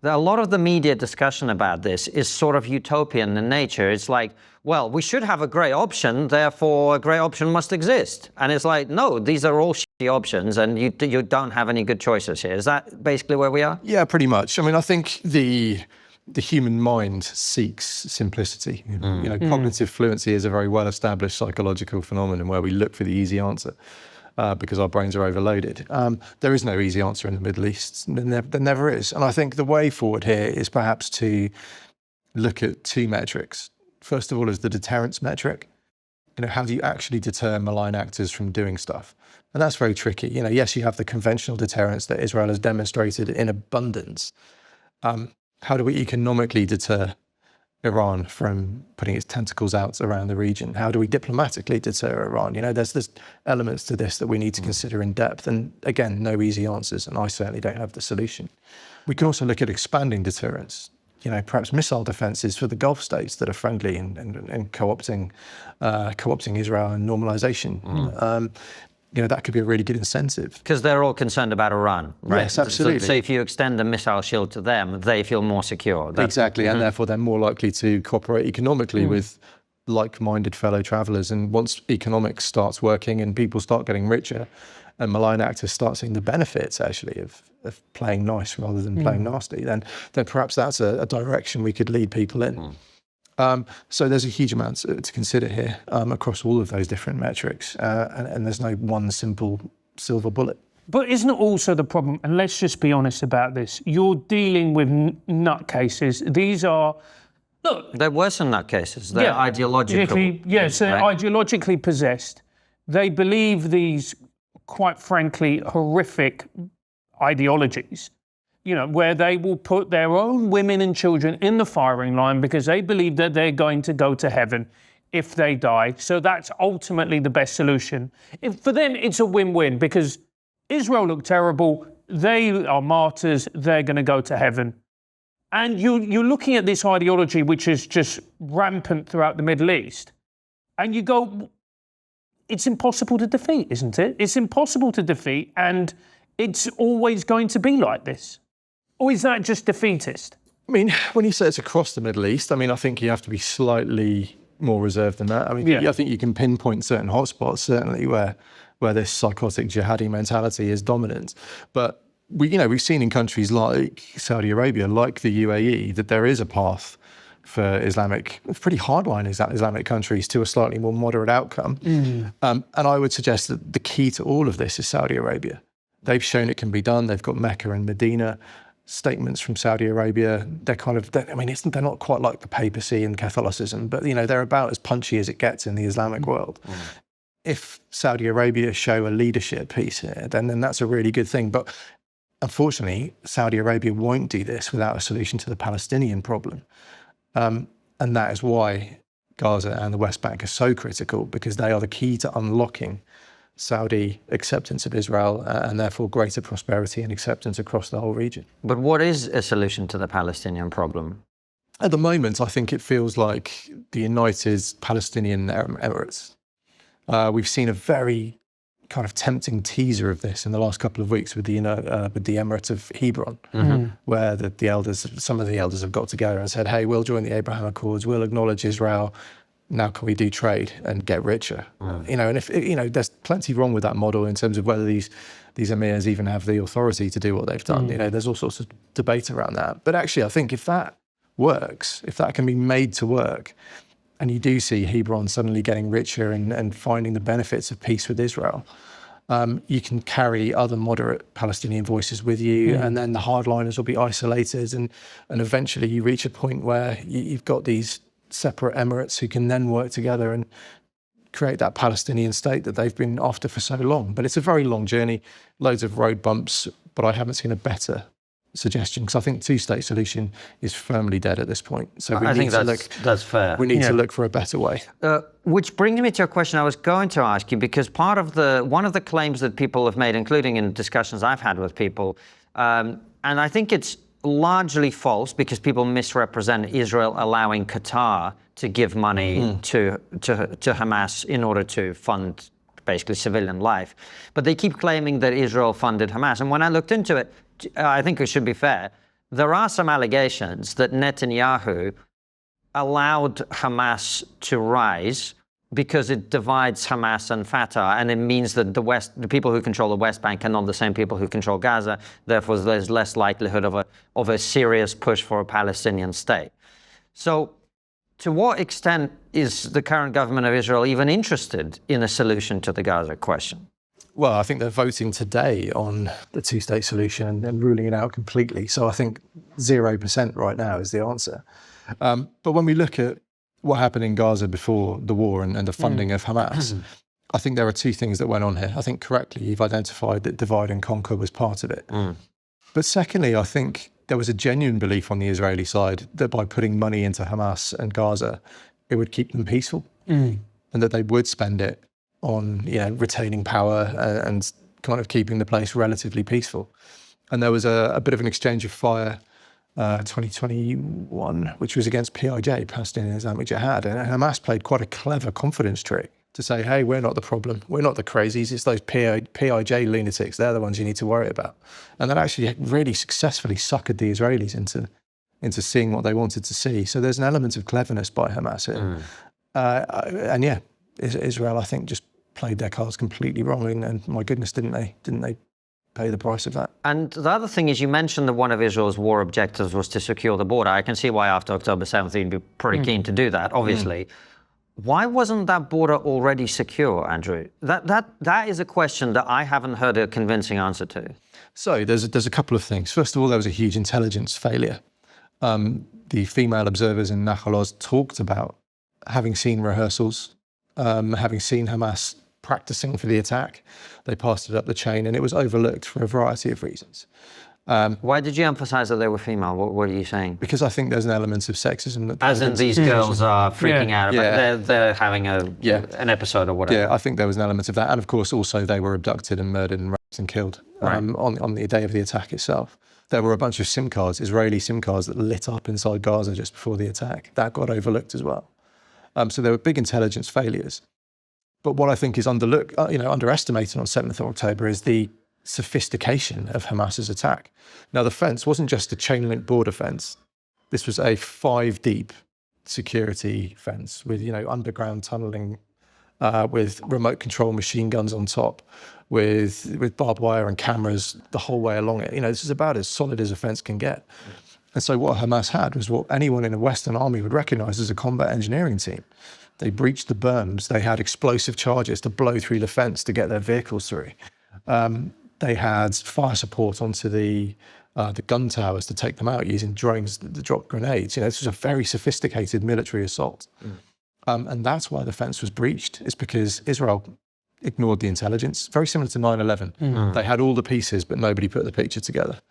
a lot of the media discussion about this is sort of utopian in nature. It's like, well, we should have a grey option, therefore a grey option must exist. And it's like, no, these are all shitty options and you don't have any good choices here. Is that basically where we are? Yeah, pretty much. I mean, I think the human mind seeks simplicity. Cognitive fluency is a very well-established psychological phenomenon where we look for the easy answer. Because our brains are overloaded. There is no easy answer in the Middle East. There never is. And I think the way forward here is perhaps to look at two metrics. First of all is the deterrence metric. How do you actually deter malign actors from doing stuff? And that's very tricky. Yes, you have the conventional deterrence that Israel has demonstrated in abundance. How do we economically deter Iran from putting its tentacles out around the region? How do we diplomatically deter Iran? There's elements to this that we need to consider in depth. And again, no easy answers, and I certainly don't have the solution. We can also look at expanding deterrence. Perhaps missile defenses for the Gulf states that are friendly and co-opting Israel and normalization. That could be a really good incentive. Because they're all concerned about Iran, right? Yes, absolutely. So if you extend the missile shield to them, they feel more secure. Exactly, and therefore they're more likely to cooperate economically with like-minded fellow travelers. And once economics starts working and people start getting richer, and malign actors start seeing the benefits, actually, of playing nice rather than playing nasty, then perhaps that's a direction we could lead people in. So there's a huge amount to consider here across all of those different metrics, and there's no one simple silver bullet. But isn't it also the problem, and let's just be honest about this, you're dealing with nutcases. These are, look... They're worse than nutcases. They're ideological. Yes, they're ideologically possessed. They believe these, quite frankly, horrific ideologies, where they will put their own women and children in the firing line because they believe that they're going to go to heaven if they die. So that's ultimately the best solution. For them, it's a win-win because Israel look terrible, they are martyrs, they're going to go to heaven. And you're looking at this ideology which is just rampant throughout the Middle East, and you go, it's impossible to defeat, isn't it? It's impossible to defeat, and it's always going to be like this. Or is that just defeatist? I mean, when you say it's across the Middle East, I think you have to be slightly more reserved than that. I think you can pinpoint certain hotspots, certainly, where this psychotic jihadi mentality is dominant. But we've seen in countries like Saudi Arabia, like the UAE, that there is a path for pretty hardline Islamic countries to a slightly more moderate outcome. And I would suggest that the key to all of this is Saudi Arabia. They've shown it can be done. They've got Mecca and Medina. Statements from Saudi Arabia, they're not quite like the papacy and Catholicism, but they're about as punchy as it gets in the Islamic world. If Saudi Arabia show a leadership piece here, then that's a really good thing. But unfortunately, Saudi Arabia won't do this without a solution to the Palestinian problem. And that is why Gaza and the West Bank are so critical, because they are the key to unlocking Saudi acceptance of Israel and therefore greater prosperity and acceptance across the whole region. But what is a solution to the Palestinian problem? At the moment, I think it feels like the United Palestinian Emirates. We've seen a very kind of tempting teaser of this in the last couple of weeks with the Emirate of Hebron, where some of the elders have got together and said, hey, we'll join the Abraham Accords, we'll acknowledge Israel, now can we do trade and get richer? You know, and if you know, there's plenty wrong with that model in terms of whether these emirs even have the authority to do what they've done. You know, there's all sorts of debate around that. But actually, I think if that works, if that can be made to work, and you do see Hebron suddenly getting richer and finding the benefits of peace with Israel, you can carry other moderate Palestinian voices with you, and then the hardliners will be isolated, and eventually you reach a point where you've got these separate emirates who can then work together and create that Palestinian state that they've been after for so long. But it's a very long journey, loads of road bumps, but I haven't seen a better suggestion, because I think the two-state solution is firmly dead at this point. So I think that's fair. We need to look for a better way. Which brings me to a question I was going to ask you, because one of the claims that people have made, including in discussions I've had with people, and I think it's largely false because people misrepresent Israel allowing Qatar to give money to Hamas in order to fund basically civilian life. But they keep claiming that Israel funded Hamas. And when I looked into it, I think it should be fair. There are some allegations that Netanyahu allowed Hamas to rise because it divides Hamas and Fatah, and it means that the people who control the West Bank are not the same people who control Gaza. Therefore, there's less likelihood of a serious push for a Palestinian state. So, to what extent is the current government of Israel even interested in a solution to the Gaza question? Well, I think they're voting today on the two-state solution and ruling it out completely. So I think 0% right now is the answer. But when we look at what happened in Gaza before the war and the funding of Hamas, I think there are two things that went on here. I think correctly you've identified that divide and conquer was part of it. But secondly, I think there was a genuine belief on the Israeli side that by putting money into Hamas and Gaza, it would keep them peaceful, and that they would spend it on retaining power and kind of keeping the place relatively peaceful. And there was a bit of an exchange of fire 2021, which was against PIJ, Palestinian Islamic Jihad. And Hamas played quite a clever confidence trick to say, hey, we're not the problem. We're not the crazies. It's those PIJ lunatics. They're the ones you need to worry about. And that actually really successfully suckered the Israelis into seeing what they wanted to see. So there's an element of cleverness by Hamas here. And yeah, Israel, I think, just played their cards completely wrong, and my goodness, didn't they pay the price of that? And the other thing is, you mentioned that one of Israel's war objectives was to secure the border. I can see why after October 7th you'd be pretty keen to do that, obviously. Why wasn't that border already secure, Andrew? That is a question that I haven't heard a convincing answer to. So there's a couple of things. First of all, there was a huge intelligence failure. The female observers in Nahal Oz talked about having seen rehearsals, having seen Hamas practicing for the attack. They passed it up the chain, and it was overlooked for a variety of reasons. Why did you emphasize that they were female? What are you saying? Because I think there's an element of sexism. As in these girls are freaking out about they're having an episode or whatever. Yeah, I think there was an element of that. And of course, also they were abducted and murdered and raped and killed on the day of the attack itself. There were a bunch of SIM cards, Israeli SIM cards, that lit up inside Gaza just before the attack. That got overlooked as well. So there were big intelligence failures. But what I think is underestimated on 7th of October is the sophistication of Hamas's attack. Now, the fence wasn't just a chain-link border fence. This was a 5-deep security fence with, underground tunneling, with remote control machine guns on top, with barbed wire and cameras the whole way along it. This is about as solid as a fence can get. And so what Hamas had was what anyone in a Western army would recognize as a combat engineering team. They breached the berms. They had explosive charges to blow through the fence to get their vehicles through. They had fire support onto the gun towers to take them out using drones that drop grenades. This was a very sophisticated military assault. And that's why the fence was breached. It's because Israel ignored the intelligence. Very similar to 9/11. They had all the pieces, but nobody put the picture together.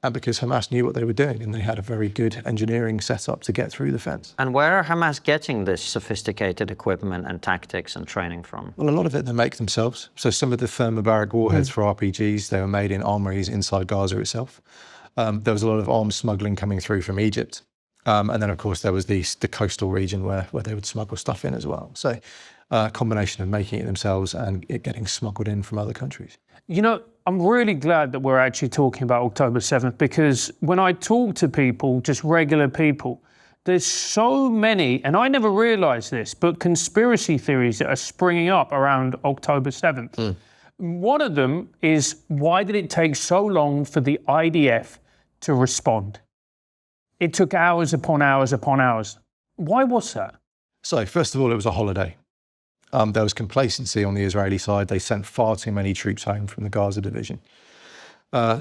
And because Hamas knew what they were doing, and they had a very good engineering setup to get through the fence. And where are Hamas getting this sophisticated equipment and tactics and training from? Well, a lot of it they make themselves. So some of the thermobaric warheads for RPGs, they were made in armories inside Gaza itself. There was a lot of arms smuggling coming through from Egypt. And then, of course, there was the coastal region where they would smuggle stuff in as well. So a combination of making it themselves and it getting smuggled in from other countries. I'm really glad that we're actually talking about October 7th, because when I talk to people, just regular people, There's so many, and I never realized this, but conspiracy theories that are springing up around October 7th. One of them is, why did it take so long for the IDF to respond? It took hours upon hours upon hours. Why was that? So, first of all, it was a holiday. There was complacency on the Israeli side. They sent far too many troops home from the Gaza division.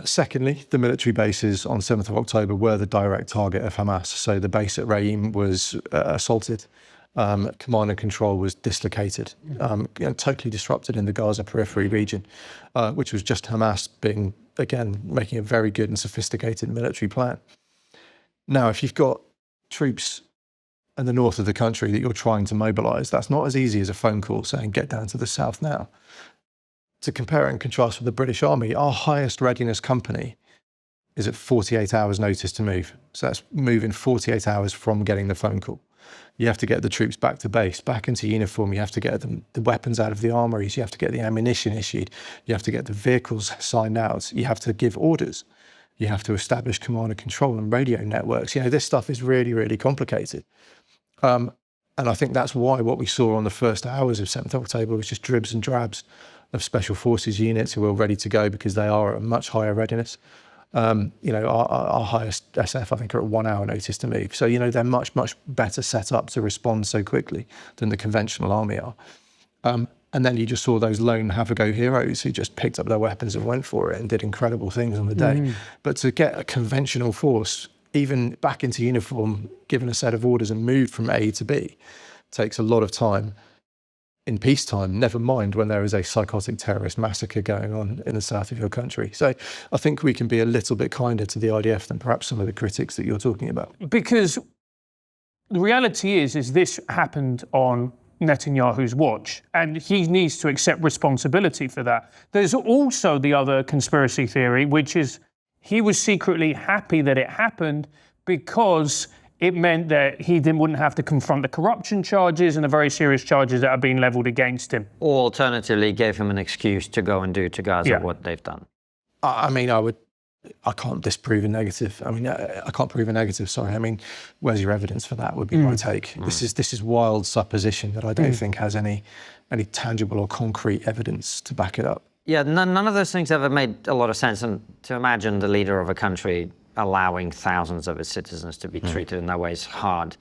Secondly, the military bases on 7th of October were the direct target of Hamas. So the base at Reim was assaulted. Command and control was dislocated, totally disrupted in the Gaza periphery region, which was just Hamas being, again, making a very good and sophisticated military plan. Now, if you've got troops in the north of the country that you're trying to mobilise, that's not as easy as a phone call saying, get down to the south now. To compare and contrast with the British Army, our highest readiness company is at 48 hours notice to move. So that's moving 48 hours from getting the phone call. You have to get the troops back to base, back into uniform. You have to get the weapons out of the armories. You have to get the ammunition issued. You have to get the vehicles signed out. You have to give orders. You have to establish command and control and radio networks. This stuff is really, really complicated. And I think that's why what we saw on the first hours of 7th of October was just dribs and drabs of special forces units who were ready to go because they are at a much higher readiness. Our highest SF, I think, are at 1 hour notice to move. So, they're much, much better set up to respond so quickly than the conventional army are. And then you just saw those lone have-a-go heroes who just picked up their weapons and went for it and did incredible things on the day. But to get a conventional force, even back into uniform, given a set of orders and moved from A to B, takes a lot of time in peacetime, never mind when there is a psychotic terrorist massacre going on in the south of your country. So I think we can be a little bit kinder to the IDF than perhaps some of the critics that you're talking about. Because the reality is this happened on Netanyahu's watch, and he needs to accept responsibility for that. There's also the other conspiracy theory, which is he was secretly happy that it happened because it meant that he wouldn't have to confront the corruption charges and the very serious charges that are being levelled against him. Or alternatively, gave him an excuse to go and do to Gaza what they've done. I can't disprove a negative. I can't prove a negative, sorry. Where's your evidence for that would be my take. This is wild supposition that I don't think has any tangible or concrete evidence to back it up. Yeah, none of those things ever made a lot of sense. And to imagine the leader of a country allowing thousands of its citizens to be treated in that way is hard,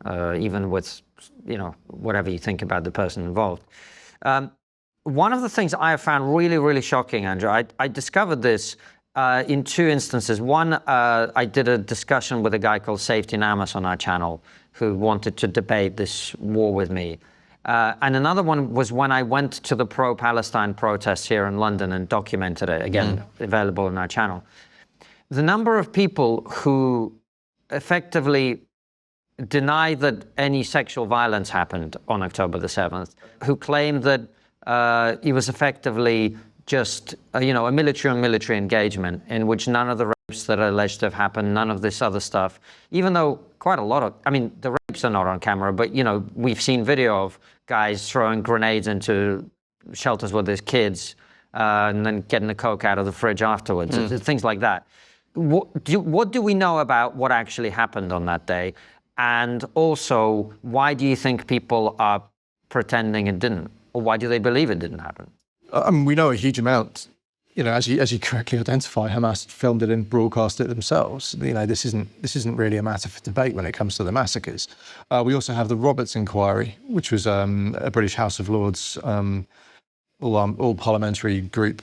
even with, whatever you think about the person involved. One of the things I have found really, really shocking, Andrew, I discovered this in two instances. One, I did a discussion with a guy called Safety Namas on our channel who wanted to debate this war with me. And another one was when I went to the pro-Palestine protests here in London and documented it, again, available on our channel. The number of people who effectively deny that any sexual violence happened on October the 7th, who claim that it was effectively just, a military engagement in which none of the rapes that are alleged to have happened, none of this other stuff, even though quite a lot of, the rapes are not on camera, but, we've seen video of guys throwing grenades into shelters with their kids and then getting the Coke out of the fridge afterwards, things like that. What do we know about what actually happened on that day? And also, why do you think people are pretending it didn't? Or why do they believe it didn't happen? We know a huge amount. As you correctly identify, Hamas filmed it and broadcast it themselves. This isn't really a matter for debate when it comes to the massacres. We also have the Roberts inquiry, which was a British House of Lords all parliamentary group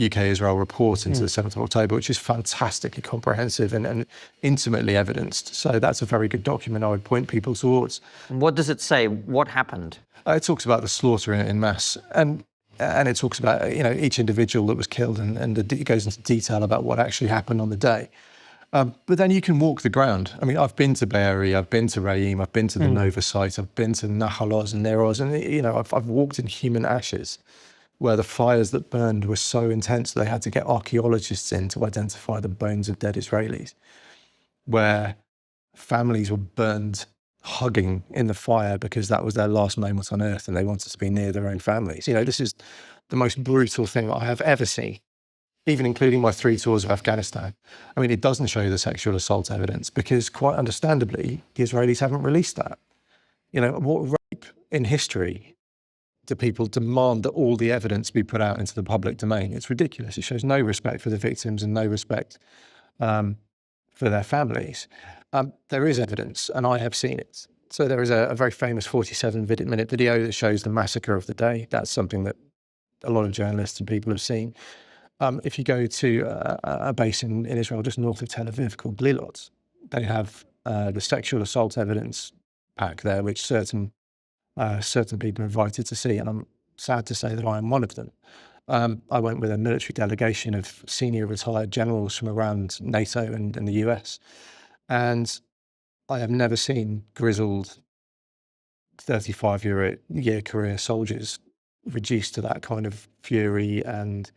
UK-Israel report into the 7th of October, which is fantastically comprehensive and intimately evidenced. So that's a very good document I would point people towards. What does it say? What happened? It talks about the slaughter in mass, and it talks about each individual that was killed, and it goes into detail about what actually happened on the day. But then you can walk the ground. I've been to Be'eri, I've been to Reim, I've been to the Nova site, I've been to Nahal Oz and Ner Oz, and I've walked in human ashes, where the fires that burned were so intense that they had to get archaeologists in to identify the bones of dead Israelis, where families were burned hugging in the fire because that was their last moment on earth and they wanted to be near their own families. This is the most brutal thing I have ever seen even including my 3 tours of Afghanistan, I mean, it doesn't show the sexual assault evidence because, quite understandably, the Israelis haven't released that. You know, what rape in history do people demand that all the evidence be put out into the public domain? It's ridiculous. It shows no respect for the victims and no respect for their families. There is evidence, and I have seen it. So there is a very famous 47-minute video that shows the massacre of the day. That's something that a lot of journalists and people have seen. If you go to a base in Israel just north of Tel Aviv called Glilot, they have the sexual assault evidence pack there, which certain people are invited to see, and I'm sad to say that I am one of them. I went with a military delegation of senior retired generals from around NATO and the US, and I have never seen grizzled 35-year career soldiers reduced to that kind of fury, and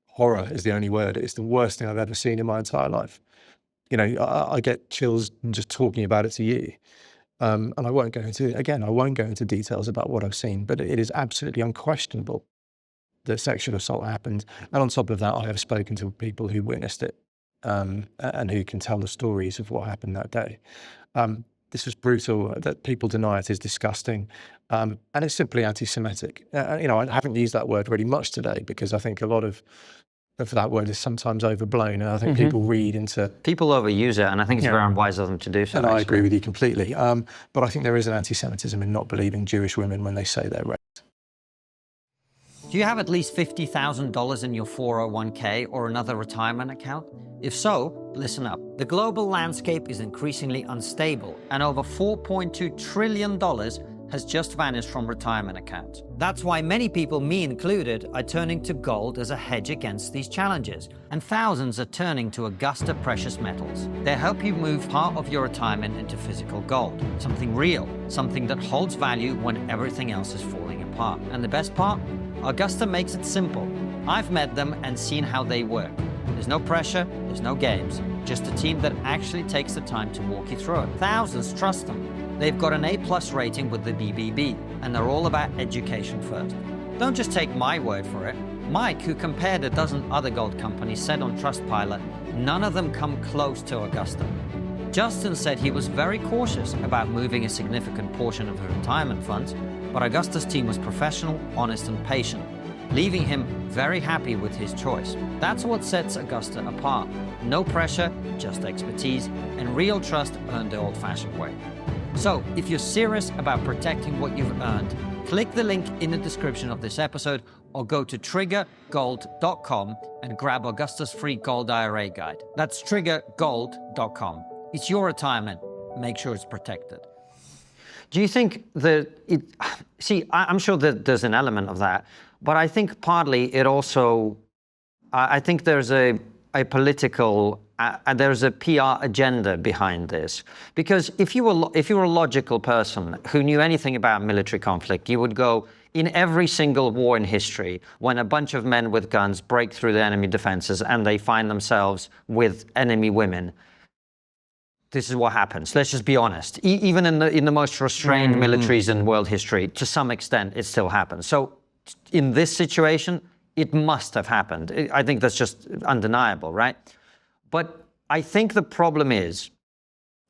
horror is the only word. It's the worst thing I've ever seen in my entire life. You know, I get chills just talking about it to you. And I won't go into details about what I've seen, but it is absolutely unquestionable that sexual assault happened. And on top of that, I have spoken to people who witnessed it and who can tell the stories of what happened that day. This was brutal. That people deny it is disgusting. And it's simply anti-Semitic. You know, I haven't used that word really much today because I think a lot of that word is sometimes overblown. And I think people read into... People overuse it, and I think it's very unwise of them to do so. And I agree with you completely. But I think there is an anti-Semitism in not believing Jewish women when they say they're raped. Do you have at least $50,000 in your 401k or another retirement account? If so, listen up. The global landscape is increasingly unstable, and over $4.2 trillion has just vanished from retirement accounts. That's why many people, me included, are turning to gold as a hedge against these challenges, and thousands are turning to Augusta Precious Metals. They help you move part of your retirement into physical gold, something real, something that holds value when everything else is falling apart. And the best part? Augusta makes it simple. I've met them and seen how they work. There's no pressure, there's no games, just a team that actually takes the time to walk you through it. Thousands trust them. They've got an A+ rating with the BBB, and they're all about education first. Don't just take my word for it. Mike, who compared a dozen other gold companies, said on Trustpilot, none of them come close to Augusta. Justin said he was very cautious about moving a significant portion of his retirement funds, but Augusta's team was professional, honest, and patient, leaving him very happy with his choice. That's what sets Augusta apart. No pressure, just expertise, and real trust earned the old-fashioned way. So, if you're serious about protecting what you've earned, click the link in the description of this episode or go to TRIGGERgold.com and grab Augusta's free Gold IRA guide. That's TRIGGERgold.com. It's your retirement. Make sure it's protected. Do you think that I'm sure that there's an element of that, but I think partly it also, I think there's a political, there's a PR agenda behind this. Because if you were a logical person who knew anything about military conflict, you would go, in every single war in history, when a bunch of men with guns break through the enemy defenses and they find themselves with enemy women, this is what happens. Let's just be honest. Even in the most restrained militaries in world history, to some extent, it still happens. So in this situation, it must have happened. I think that's just undeniable, right? But I think the problem is,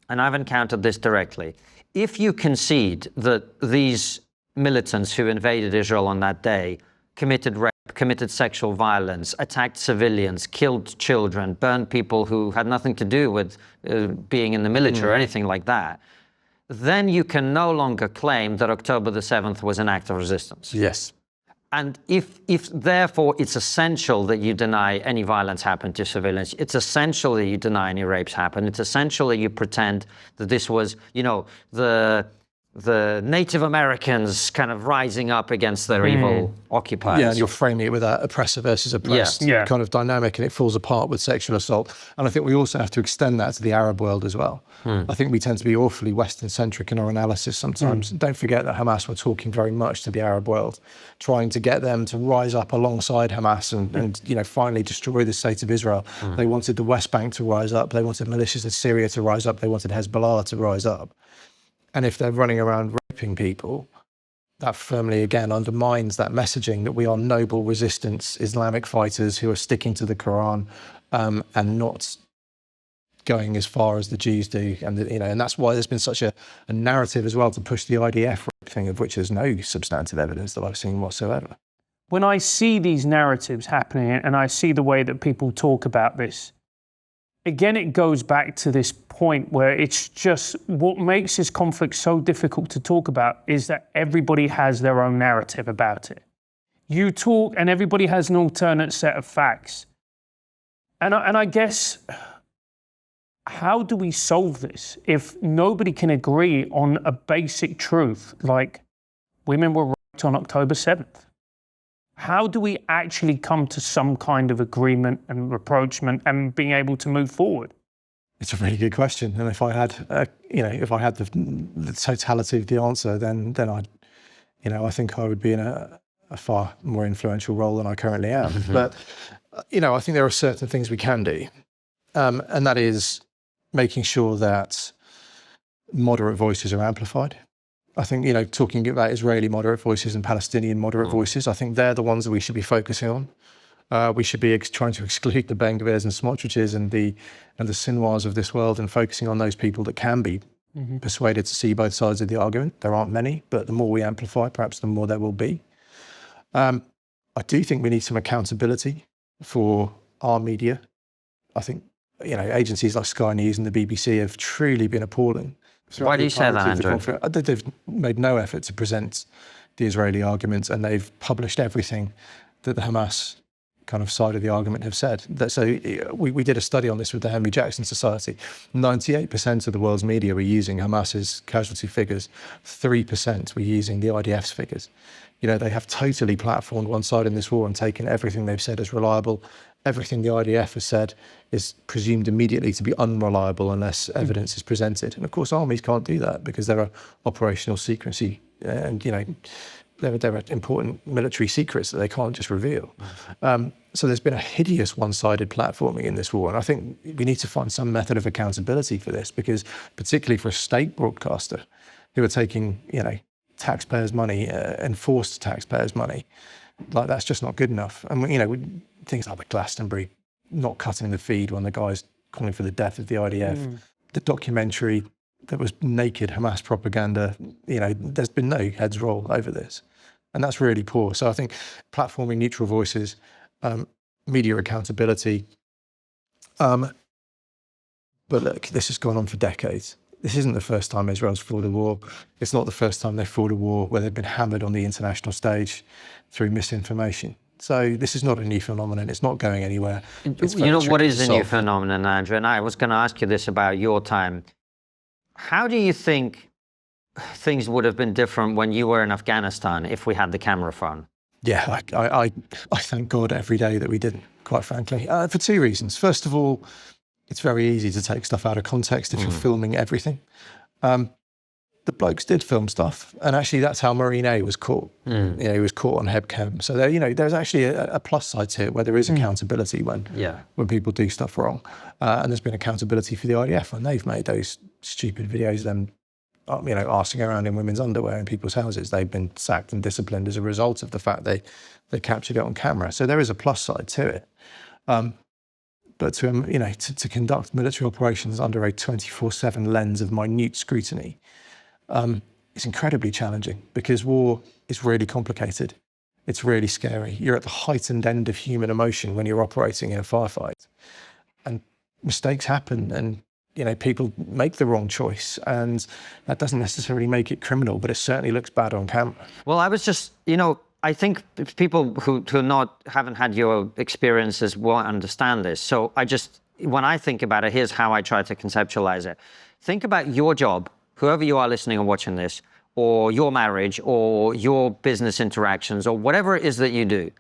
and I've encountered this directly, if you concede that these militants who invaded Israel on that day committed rape, committed sexual violence, attacked civilians, killed children, burned people who had nothing to do with being in the military or anything like that, then you can no longer claim that October the 7th was an act of resistance. Yes. And if therefore it's essential that you deny any violence happened to civilians, it's essential that you deny any rapes happened, it's essential that you pretend that this was, you know, the Native Americans kind of rising up against their evil occupiers. Yeah, and you're framing it with that oppressor versus oppressed kind of dynamic, and it falls apart with sexual assault. And I think we also have to extend that to the Arab world as well. I think we tend to be awfully Western-centric in our analysis sometimes. Don't forget that Hamas were talking very much to the Arab world, trying to get them to rise up alongside Hamas and you know, finally destroy the state of Israel. They wanted the West Bank to rise up. They wanted militias in Syria to rise up. They wanted Hezbollah to rise up. And if they're running around raping people, that firmly again undermines that messaging that we are noble resistance Islamic fighters who are sticking to the Quran and not going as far as the Jews do, and that's why there's been such a narrative as well to push the IDF thing, of which there's no substantive evidence that I've seen whatsoever. When I see these narratives happening and I see the way that people talk about this, again, it goes back to this point where it's just what makes this conflict so difficult to talk about is that everybody has their own narrative about it. You talk and everybody has an alternate set of facts. And I guess, how do we solve this if nobody can agree on a basic truth like women were raped on October 7th? How do we actually come to some kind of agreement and rapprochement and being able to move forward? It's a really good question, and if I had, the totality of the answer, then I think I would be in a far more influential role than I currently am. But I think there are certain things we can do, and that is making sure that moderate voices are amplified. I think, talking about Israeli moderate voices and Palestinian moderate voices, I think they're the ones that we should be focusing on. We should be trying to exclude the Ben-Gvirs and Smotriches and the Sinwars of this world and focusing on those people that can be persuaded to see both sides of the argument. There aren't many, but the more we amplify, perhaps the more there will be. I do think we need some accountability for our media. I think, agencies like Sky News and the BBC have truly been appalling. Why do you say that, Andrew? They've made no effort to present the Israeli arguments, and they've published everything that the Hamas kind of side of the argument have said. So we did a study on this with the Henry Jackson Society. 98% of the world's media were using Hamas's casualty figures. 3% were using the IDF's figures. They have totally platformed one side in this war and taken everything they've said as reliable. Everything the IDF has said is presumed immediately to be unreliable unless evidence is presented. And of course, armies can't do that because there are operational secrecy and, there are important military secrets that they can't just reveal. So there's been a hideous one-sided platforming in this war. And I think we need to find some method of accountability for this, because particularly for a state broadcaster who are taking, taxpayers' money, enforced taxpayers' money, like that's just not good enough. And, things like the Glastonbury not cutting the feed when the guy's calling for the death of the IDF, the documentary that was naked Hamas propaganda, there's been no heads roll over this. And that's really poor. So I think platforming neutral voices, media accountability. But look, this has gone on for decades. This isn't the first time Israel's fought a war. It's not the first time they've fought a war where they've been hammered on the international stage through misinformation. So this is not a new phenomenon. It's not going anywhere. What is a new phenomenon, Andrew? And I was going to ask you this about your time. How do you think things would have been different when you were in Afghanistan if we had the camera phone? Yeah, I thank God every day that we didn't, quite frankly, for two reasons. First of all, it's very easy to take stuff out of context if you're filming everything. The blokes did film stuff, and actually that's how Marine A was caught. He was caught on Hebcam. So there's actually a plus side to it where there is accountability when people do stuff wrong, and there's been accountability for the IDF when they've made those stupid videos, them arsing around in women's underwear in people's houses. They've been sacked and disciplined as a result of the fact they captured it on camera. So there is a plus side to it. But to conduct military operations under a 24/7 lens of minute scrutiny, it's incredibly challenging because war is really complicated. It's really scary. You're at the heightened end of human emotion when you're operating in a firefight, and mistakes happen, and people make the wrong choice, and that doesn't necessarily make it criminal, but it certainly looks bad on camera. Well, I was just, I think people who haven't had your experiences won't understand this. So when I think about it, here's how I try to conceptualize it. Think about your job, whoever you are listening or watching this, or your marriage, or your business interactions, or whatever it is that you do,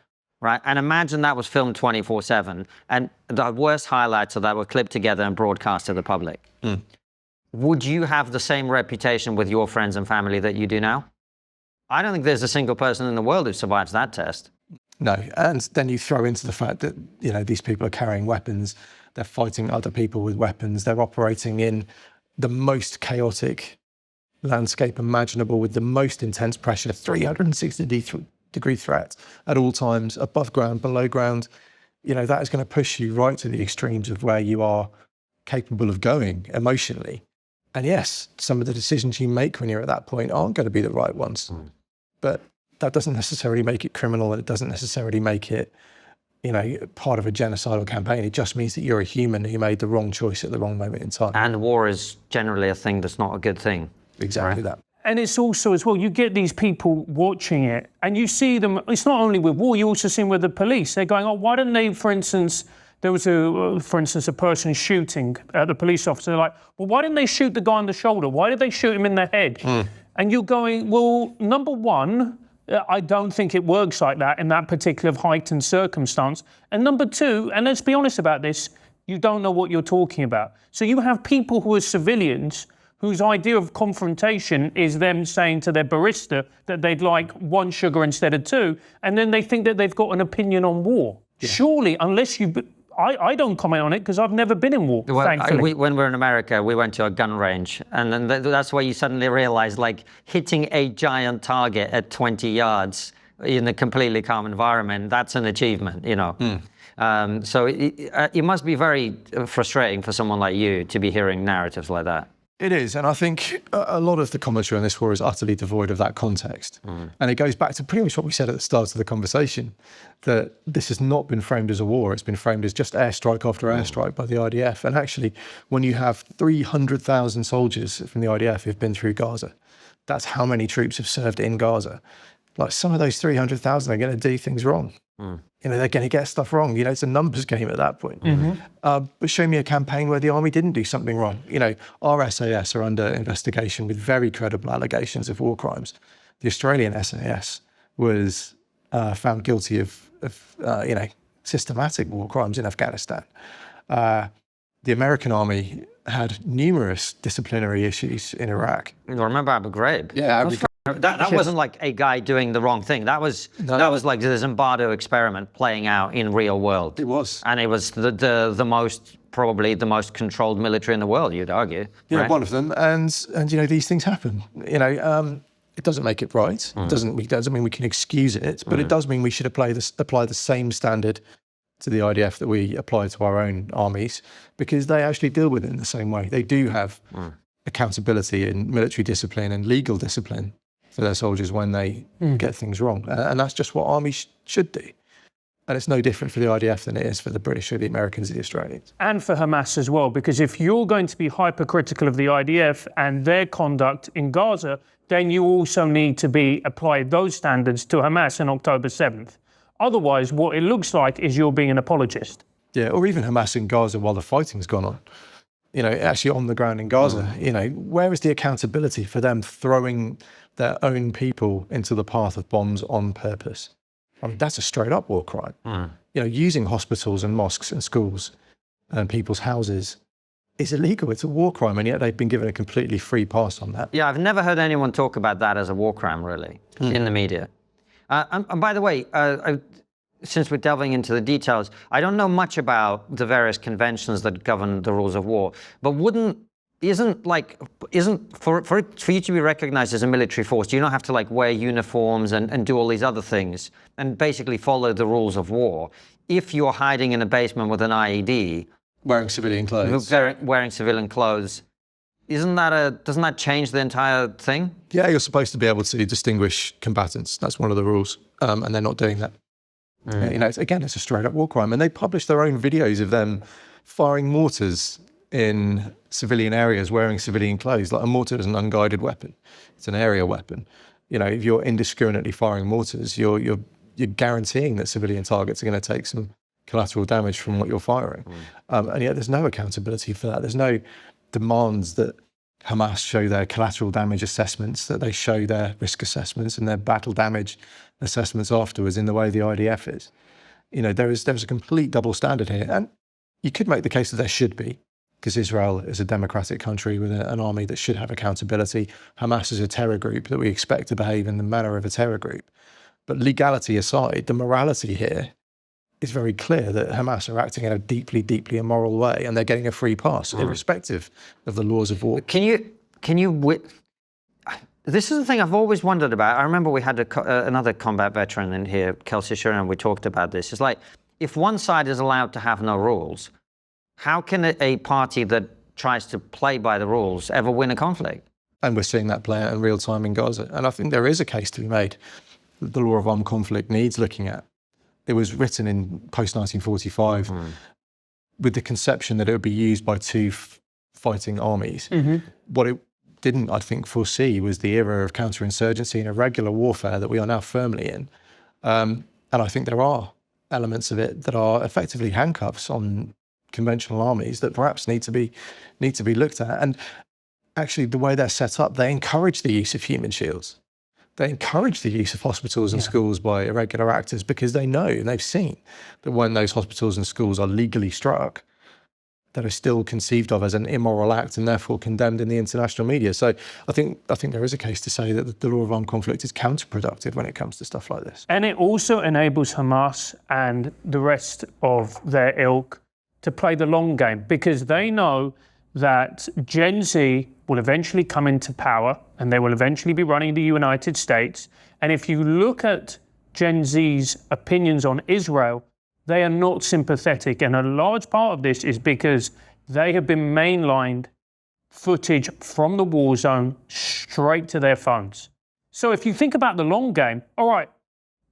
right? And imagine that was filmed 24/7, and the worst highlights of that were clipped together and broadcast to the public. Would you have the same reputation with your friends and family that you do now? I don't think there's a single person in the world who survives that test. No, and then you throw into the fact that, these people are carrying weapons, they're fighting other people with weapons, they're operating in the most chaotic landscape imaginable with the most intense pressure, 360-degree threat at all times, above ground, below ground, that is going to push you right to the extremes of where you are capable of going emotionally. And yes, some of the decisions you make when you're at that point aren't going to be the right ones. But that doesn't necessarily make it criminal, and it doesn't necessarily make it, part of a genocidal campaign. It just means that you're a human who made the wrong choice at the wrong moment in time. And war is generally a thing that's not a good thing. Exactly that. And it's also as well, you get these people watching it and you see them, it's not only with war, you also see them with the police. They're going, why don't they, for instance, there was a person shooting at the police officer. They're like, well, why didn't they shoot the guy on the shoulder? Why did they shoot him in the head? And you're going, well, number one, I don't think it works like that in that particular heightened circumstance. And number two, and let's be honest about this, you don't know what you're talking about. So you have people who are civilians whose idea of confrontation is them saying to their barista that they'd like 1 sugar instead of 2, and then they think that they've got an opinion on war. Yeah. Surely, unless you... I don't comment on it because I've never been in war, thankfully. When we were in America, we went to a gun range, and then that's where you suddenly realize, like, hitting a giant target at 20 yards in a completely calm environment, that's an achievement, So it must be very frustrating for someone like you to be hearing narratives like that. It is, and I think a lot of the commentary on this war is utterly devoid of that context. And it goes back to pretty much what we said at the start of the conversation, that this has not been framed as a war, it's been framed as just airstrike after airstrike by the IDF. And actually, when you have 300,000 soldiers from the IDF who've been through Gaza, that's how many troops have served in Gaza. Like, some of those 300,000 are going to do things wrong. They're going to get stuff wrong. It's a numbers game at that point. But show me a campaign where the army didn't do something wrong. Our SAS are under investigation with very credible allegations of war crimes. The Australian SAS was found guilty of systematic war crimes in Afghanistan. The American army had numerous disciplinary issues in Iraq. I remember Abu Ghraib. Yeah, That wasn't like a guy doing the wrong thing. That was like this Embargo experiment playing out in real world. It was. And it was probably the most controlled military in the world, you'd argue. Yeah, right? one of them. And these things happen. It doesn't make it right. It doesn't mean we can excuse it, but it does mean we should apply the same standard to the IDF that we apply to our own armies, because they actually deal with it in the same way. They do have accountability in military discipline and legal discipline for their soldiers when they get things wrong. And that's just what armies should do. And it's no different for the IDF than it is for the British or the Americans or the Australians. And for Hamas as well, because if you're going to be hypercritical of the IDF and their conduct in Gaza, then you also need to apply those standards to Hamas on October 7th. Otherwise, what it looks like is you're being an apologist. Yeah, or even Hamas in Gaza while the fighting's gone on. Actually on the ground in Gaza, where is the accountability for them throwing their own people into the path of bombs on purpose? I mean, that's a straight up war crime. Using hospitals and mosques and schools and people's houses is illegal. It's a war crime, and yet they've been given a completely free pass on that. Yeah, I've never heard anyone talk about that as a war crime, really, in the media. And by the way, since we're delving into the details, I don't know much about the various conventions that govern the rules of war, but isn't for you to be recognized as a military force, do you not have to wear uniforms and do all these other things and basically follow the rules of war? If you're hiding in a basement with an IED, wearing civilian clothes, wearing civilian clothes, doesn't that change the entire thing? Yeah, you're supposed to be able to distinguish combatants. That's one of the rules, and they're not doing that. It's a straight up war crime, and they publish their own videos of them firing mortars in civilian areas wearing civilian clothes. Like, a mortar is an unguided weapon. It's an area weapon. If you're indiscriminately firing mortars, you're guaranteeing that civilian targets are going to take some collateral damage from what you're firing. And yet there's no accountability for that. There's no demands that Hamas show their collateral damage assessments, that they show their risk assessments and their battle damage assessments afterwards in the way the IDF is. There's a complete double standard here. And you could make the case that there should be, because Israel is a democratic country with an army that should have accountability. Hamas is a terror group that we expect to behave in the manner of a terror group. But legality aside, the morality here is very clear that Hamas are acting in a deeply, deeply immoral way, and they're getting a free pass, irrespective of the laws of war. this is the thing I've always wondered about. I remember we had another combat veteran in here, Kelsey Sheeran, and we talked about this. It's like, if one side is allowed to have no rules, how can a party that tries to play by the rules ever win a conflict? And we're seeing that play out in real time in Gaza. And I think there is a case to be made that the law of armed conflict needs looking at. It was written in post-1945 with the conception that it would be used by two fighting armies. What it didn't, I think, foresee was the era of counterinsurgency and irregular warfare that we are now firmly in. And I think there are elements of it that are effectively handcuffs on conventional armies that perhaps need to be looked at. And actually, the way they're set up, they encourage the use of human shields. They encourage the use of hospitals and schools by irregular actors because they know and they've seen that when those hospitals and schools are legally struck, that are still conceived of as an immoral act and therefore condemned in the international media. So I think there is a case to say that the law of armed conflict is counterproductive when it comes to stuff like this. And it also enables Hamas and the rest of their ilk to play the long game, because they know that Gen Z will eventually come into power and they will eventually be running the United States. And if you look at Gen Z's opinions on Israel, they are not sympathetic. And a large part of this is because they have been mainlined footage from the war zone straight to their phones. So if you think about the long game, all right,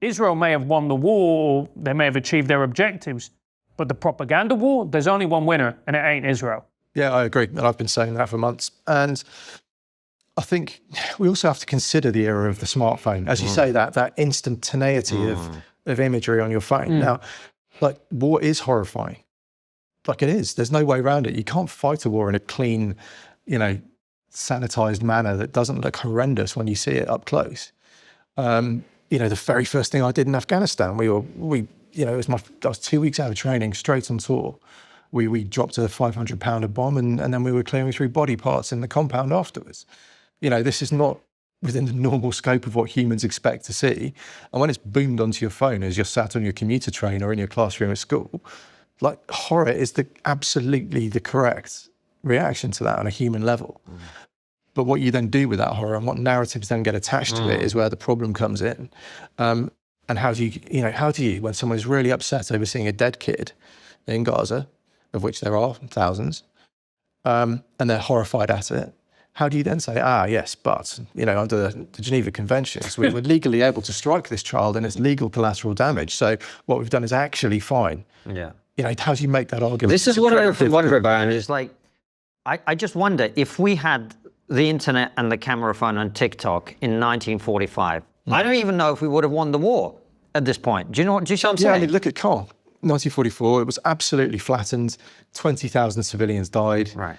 Israel may have won the war, or they may have achieved their objectives, but the propaganda war, there's only one winner, and it ain't Israel. Yeah, I agree. And I've been saying that for months. And I think we also have to consider the era of the smartphone. As you say, that instantaneity of imagery on your phone. Now, like, war is horrifying. Like, it is. There's no way around it. You can't fight a war in a clean, sanitized manner that doesn't look horrendous when you see it up close. The very first thing I did in Afghanistan, I was 2 weeks out of training, straight on tour. We dropped a 500-pounder bomb and then we were clearing through body parts in the compound afterwards. This is not within the normal scope of what humans expect to see. And when it's boomed onto your phone as you're sat on your commuter train or in your classroom at school, like, horror is absolutely the correct reaction to that on a human level. But what you then do with that horror and what narratives then get attached to it is where the problem comes in. And how do you, when someone's really upset over seeing a dead kid in Gaza, of which there are thousands, and they're horrified at it, how do you then say, yes, but, under the Geneva Conventions, we were legally able to strike this child and it's legal collateral damage. So what we've done is actually fine. Yeah. How do you make that argument? This is what I wonder about. And it's like, I just wonder if we had the internet and the camera phone and TikTok in 1945, I don't even know if we would have won the war at this point. Do you see what I'm saying? Yeah, I mean, look at Caen. 1944, it was absolutely flattened. 20,000 civilians died. Right.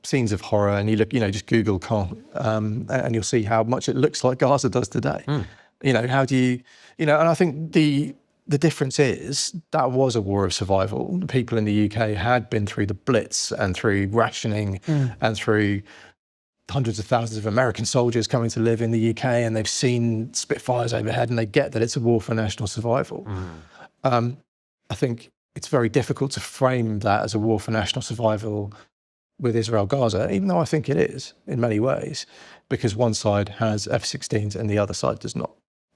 Scenes of horror, and you look, just Google Caen, and you'll see how much it looks like Gaza does today. How do you, and I think the difference is that was a war of survival. People in the UK had been through the Blitz and through rationing and through hundreds of thousands of American soldiers coming to live in the UK, and they've seen Spitfires overhead, and they get that it's a war for national survival. I think it's very difficult to frame that as a war for national survival with Israel-Gaza, even though I think it is in many ways, because one side has F-16s and the other side does not.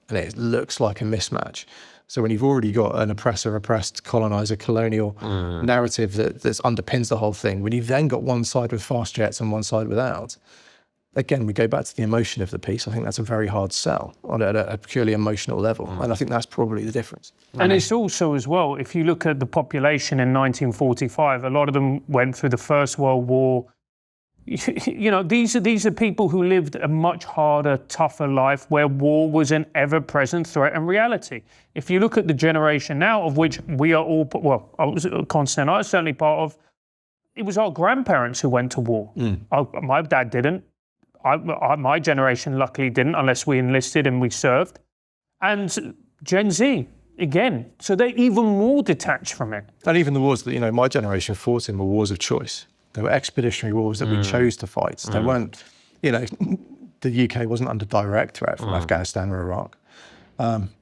And it looks like a mismatch. So when you've already got an oppressor-oppressed, colonizer, colonial narrative that underpins the whole thing, when you've then got one side with fast jets and one side without, again, we go back to the emotion of the piece. I think that's a very hard sell on a purely emotional level. And I think that's probably the difference. And it's also, as well, if you look at the population in 1945, a lot of them went through the First World War. These are people who lived a much harder, tougher life where war was an ever-present threat and reality. If you look at the generation now, of which we are all, Konstantin, I was certainly part of, it was our grandparents who went to war. My dad didn't. My generation luckily didn't, unless we enlisted and we served. And Gen Z, again, so they're even more detached from it. And even the wars that, my generation fought in were wars of choice. They were expeditionary wars that we chose to fight. They weren't, the UK wasn't under direct threat from Afghanistan or Iraq.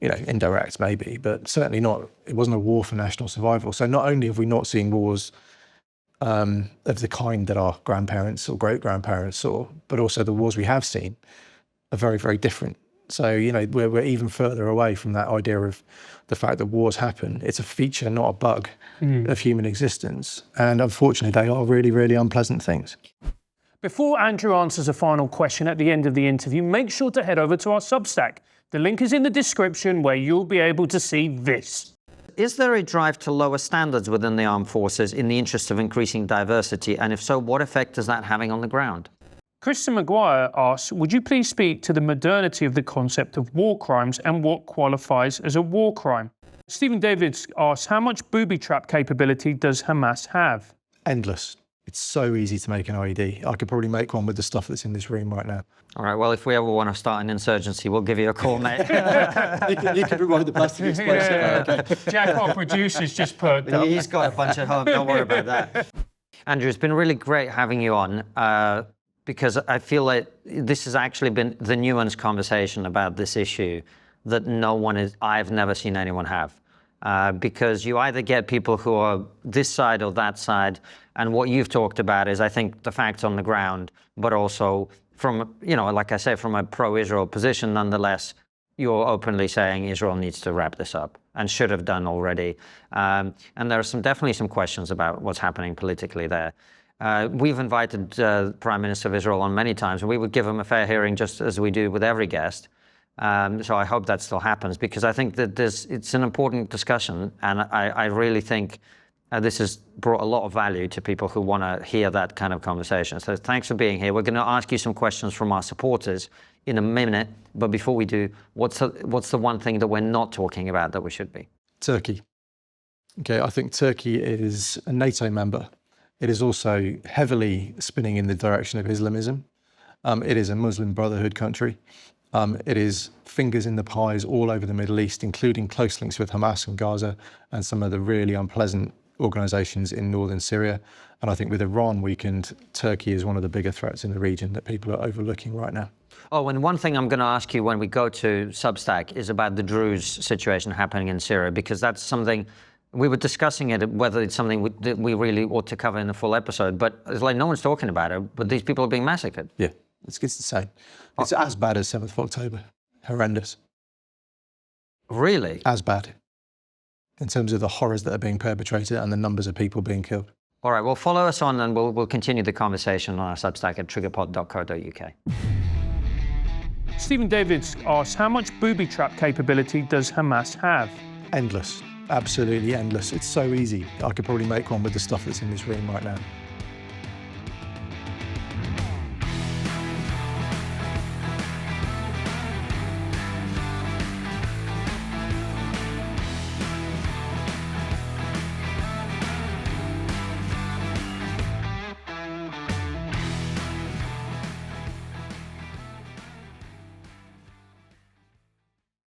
Indirect maybe, but certainly not, it wasn't a war for national survival. So not only have we not seen wars of the kind that our grandparents or great-grandparents saw, but also the wars we have seen are very, very different. So, we're even further away from that idea of the fact that wars happen. It's a feature, not a bug of human existence. And unfortunately, they are really, really unpleasant things. Before Andrew answers a final question at the end of the interview, make sure to head over to our Substack. The link is in the description, where you'll be able to see this. Is there a drive to lower standards within the armed forces in the interest of increasing diversity? And if so, what effect is that having on the ground? Christian Maguire asks, would you please speak to the modernity of the concept of war crimes and what qualifies as a war crime? Stephen Davids asks, how much booby trap capability does Hamas have? Endless. It's so easy to make an IED. I could probably make one with the stuff that's in this room right now. All right, well, if we ever want to start an insurgency, we'll give you a call, mate. you can provide the plastic explosive. Yeah. Okay. Jack, our producer's just perked up. He's got a bunch at home, don't worry about that. Andrew, it's been really great having you on. Because I feel like this has actually been the nuanced conversation about this issue that I've never seen anyone have. Because you either get people who are this side or that side, and what you've talked about is, I think, the facts on the ground, but also from, like I say, from a pro-Israel position, nonetheless, you're openly saying Israel needs to wrap this up and should have done already. And there are definitely some questions about what's happening politically there. We've invited the Prime Minister of Israel on many times, and we would give him a fair hearing just as we do with every guest. So I hope that still happens, because I think that it's an important discussion, and I really think this has brought a lot of value to people who want to hear that kind of conversation. So thanks for being here. We're going to ask you some questions from our supporters in a minute, but before we do, what's the one thing that we're not talking about that we should be? Turkey. Okay, I think Turkey is a NATO member. It is also heavily spinning in the direction of Islamism. It is a Muslim Brotherhood country. It is fingers in the pies all over the Middle East, including close links with Hamas and Gaza and some of the really unpleasant organisations in northern Syria. And I think with Iran weakened, Turkey is one of the bigger threats in the region that people are overlooking right now. Oh, and one thing I'm going to ask you when we go to Substack is about the Druze situation happening in Syria, because that's something... We were discussing it, whether it's something that we really ought to cover in a full episode, but it's like no one's talking about it, but these people are being massacred. Yeah, it's insane. It's as bad as 7th of October. Horrendous. Really? As bad. In terms of the horrors that are being perpetrated and the numbers of people being killed. All right, well, follow us on, and we'll continue the conversation on our Substack at triggerpod.co.uk. Stephen Davids asks, how much booby trap capability does Hamas have? Endless. Absolutely endless. It's so easy. I could probably make one with the stuff that's in this room right now.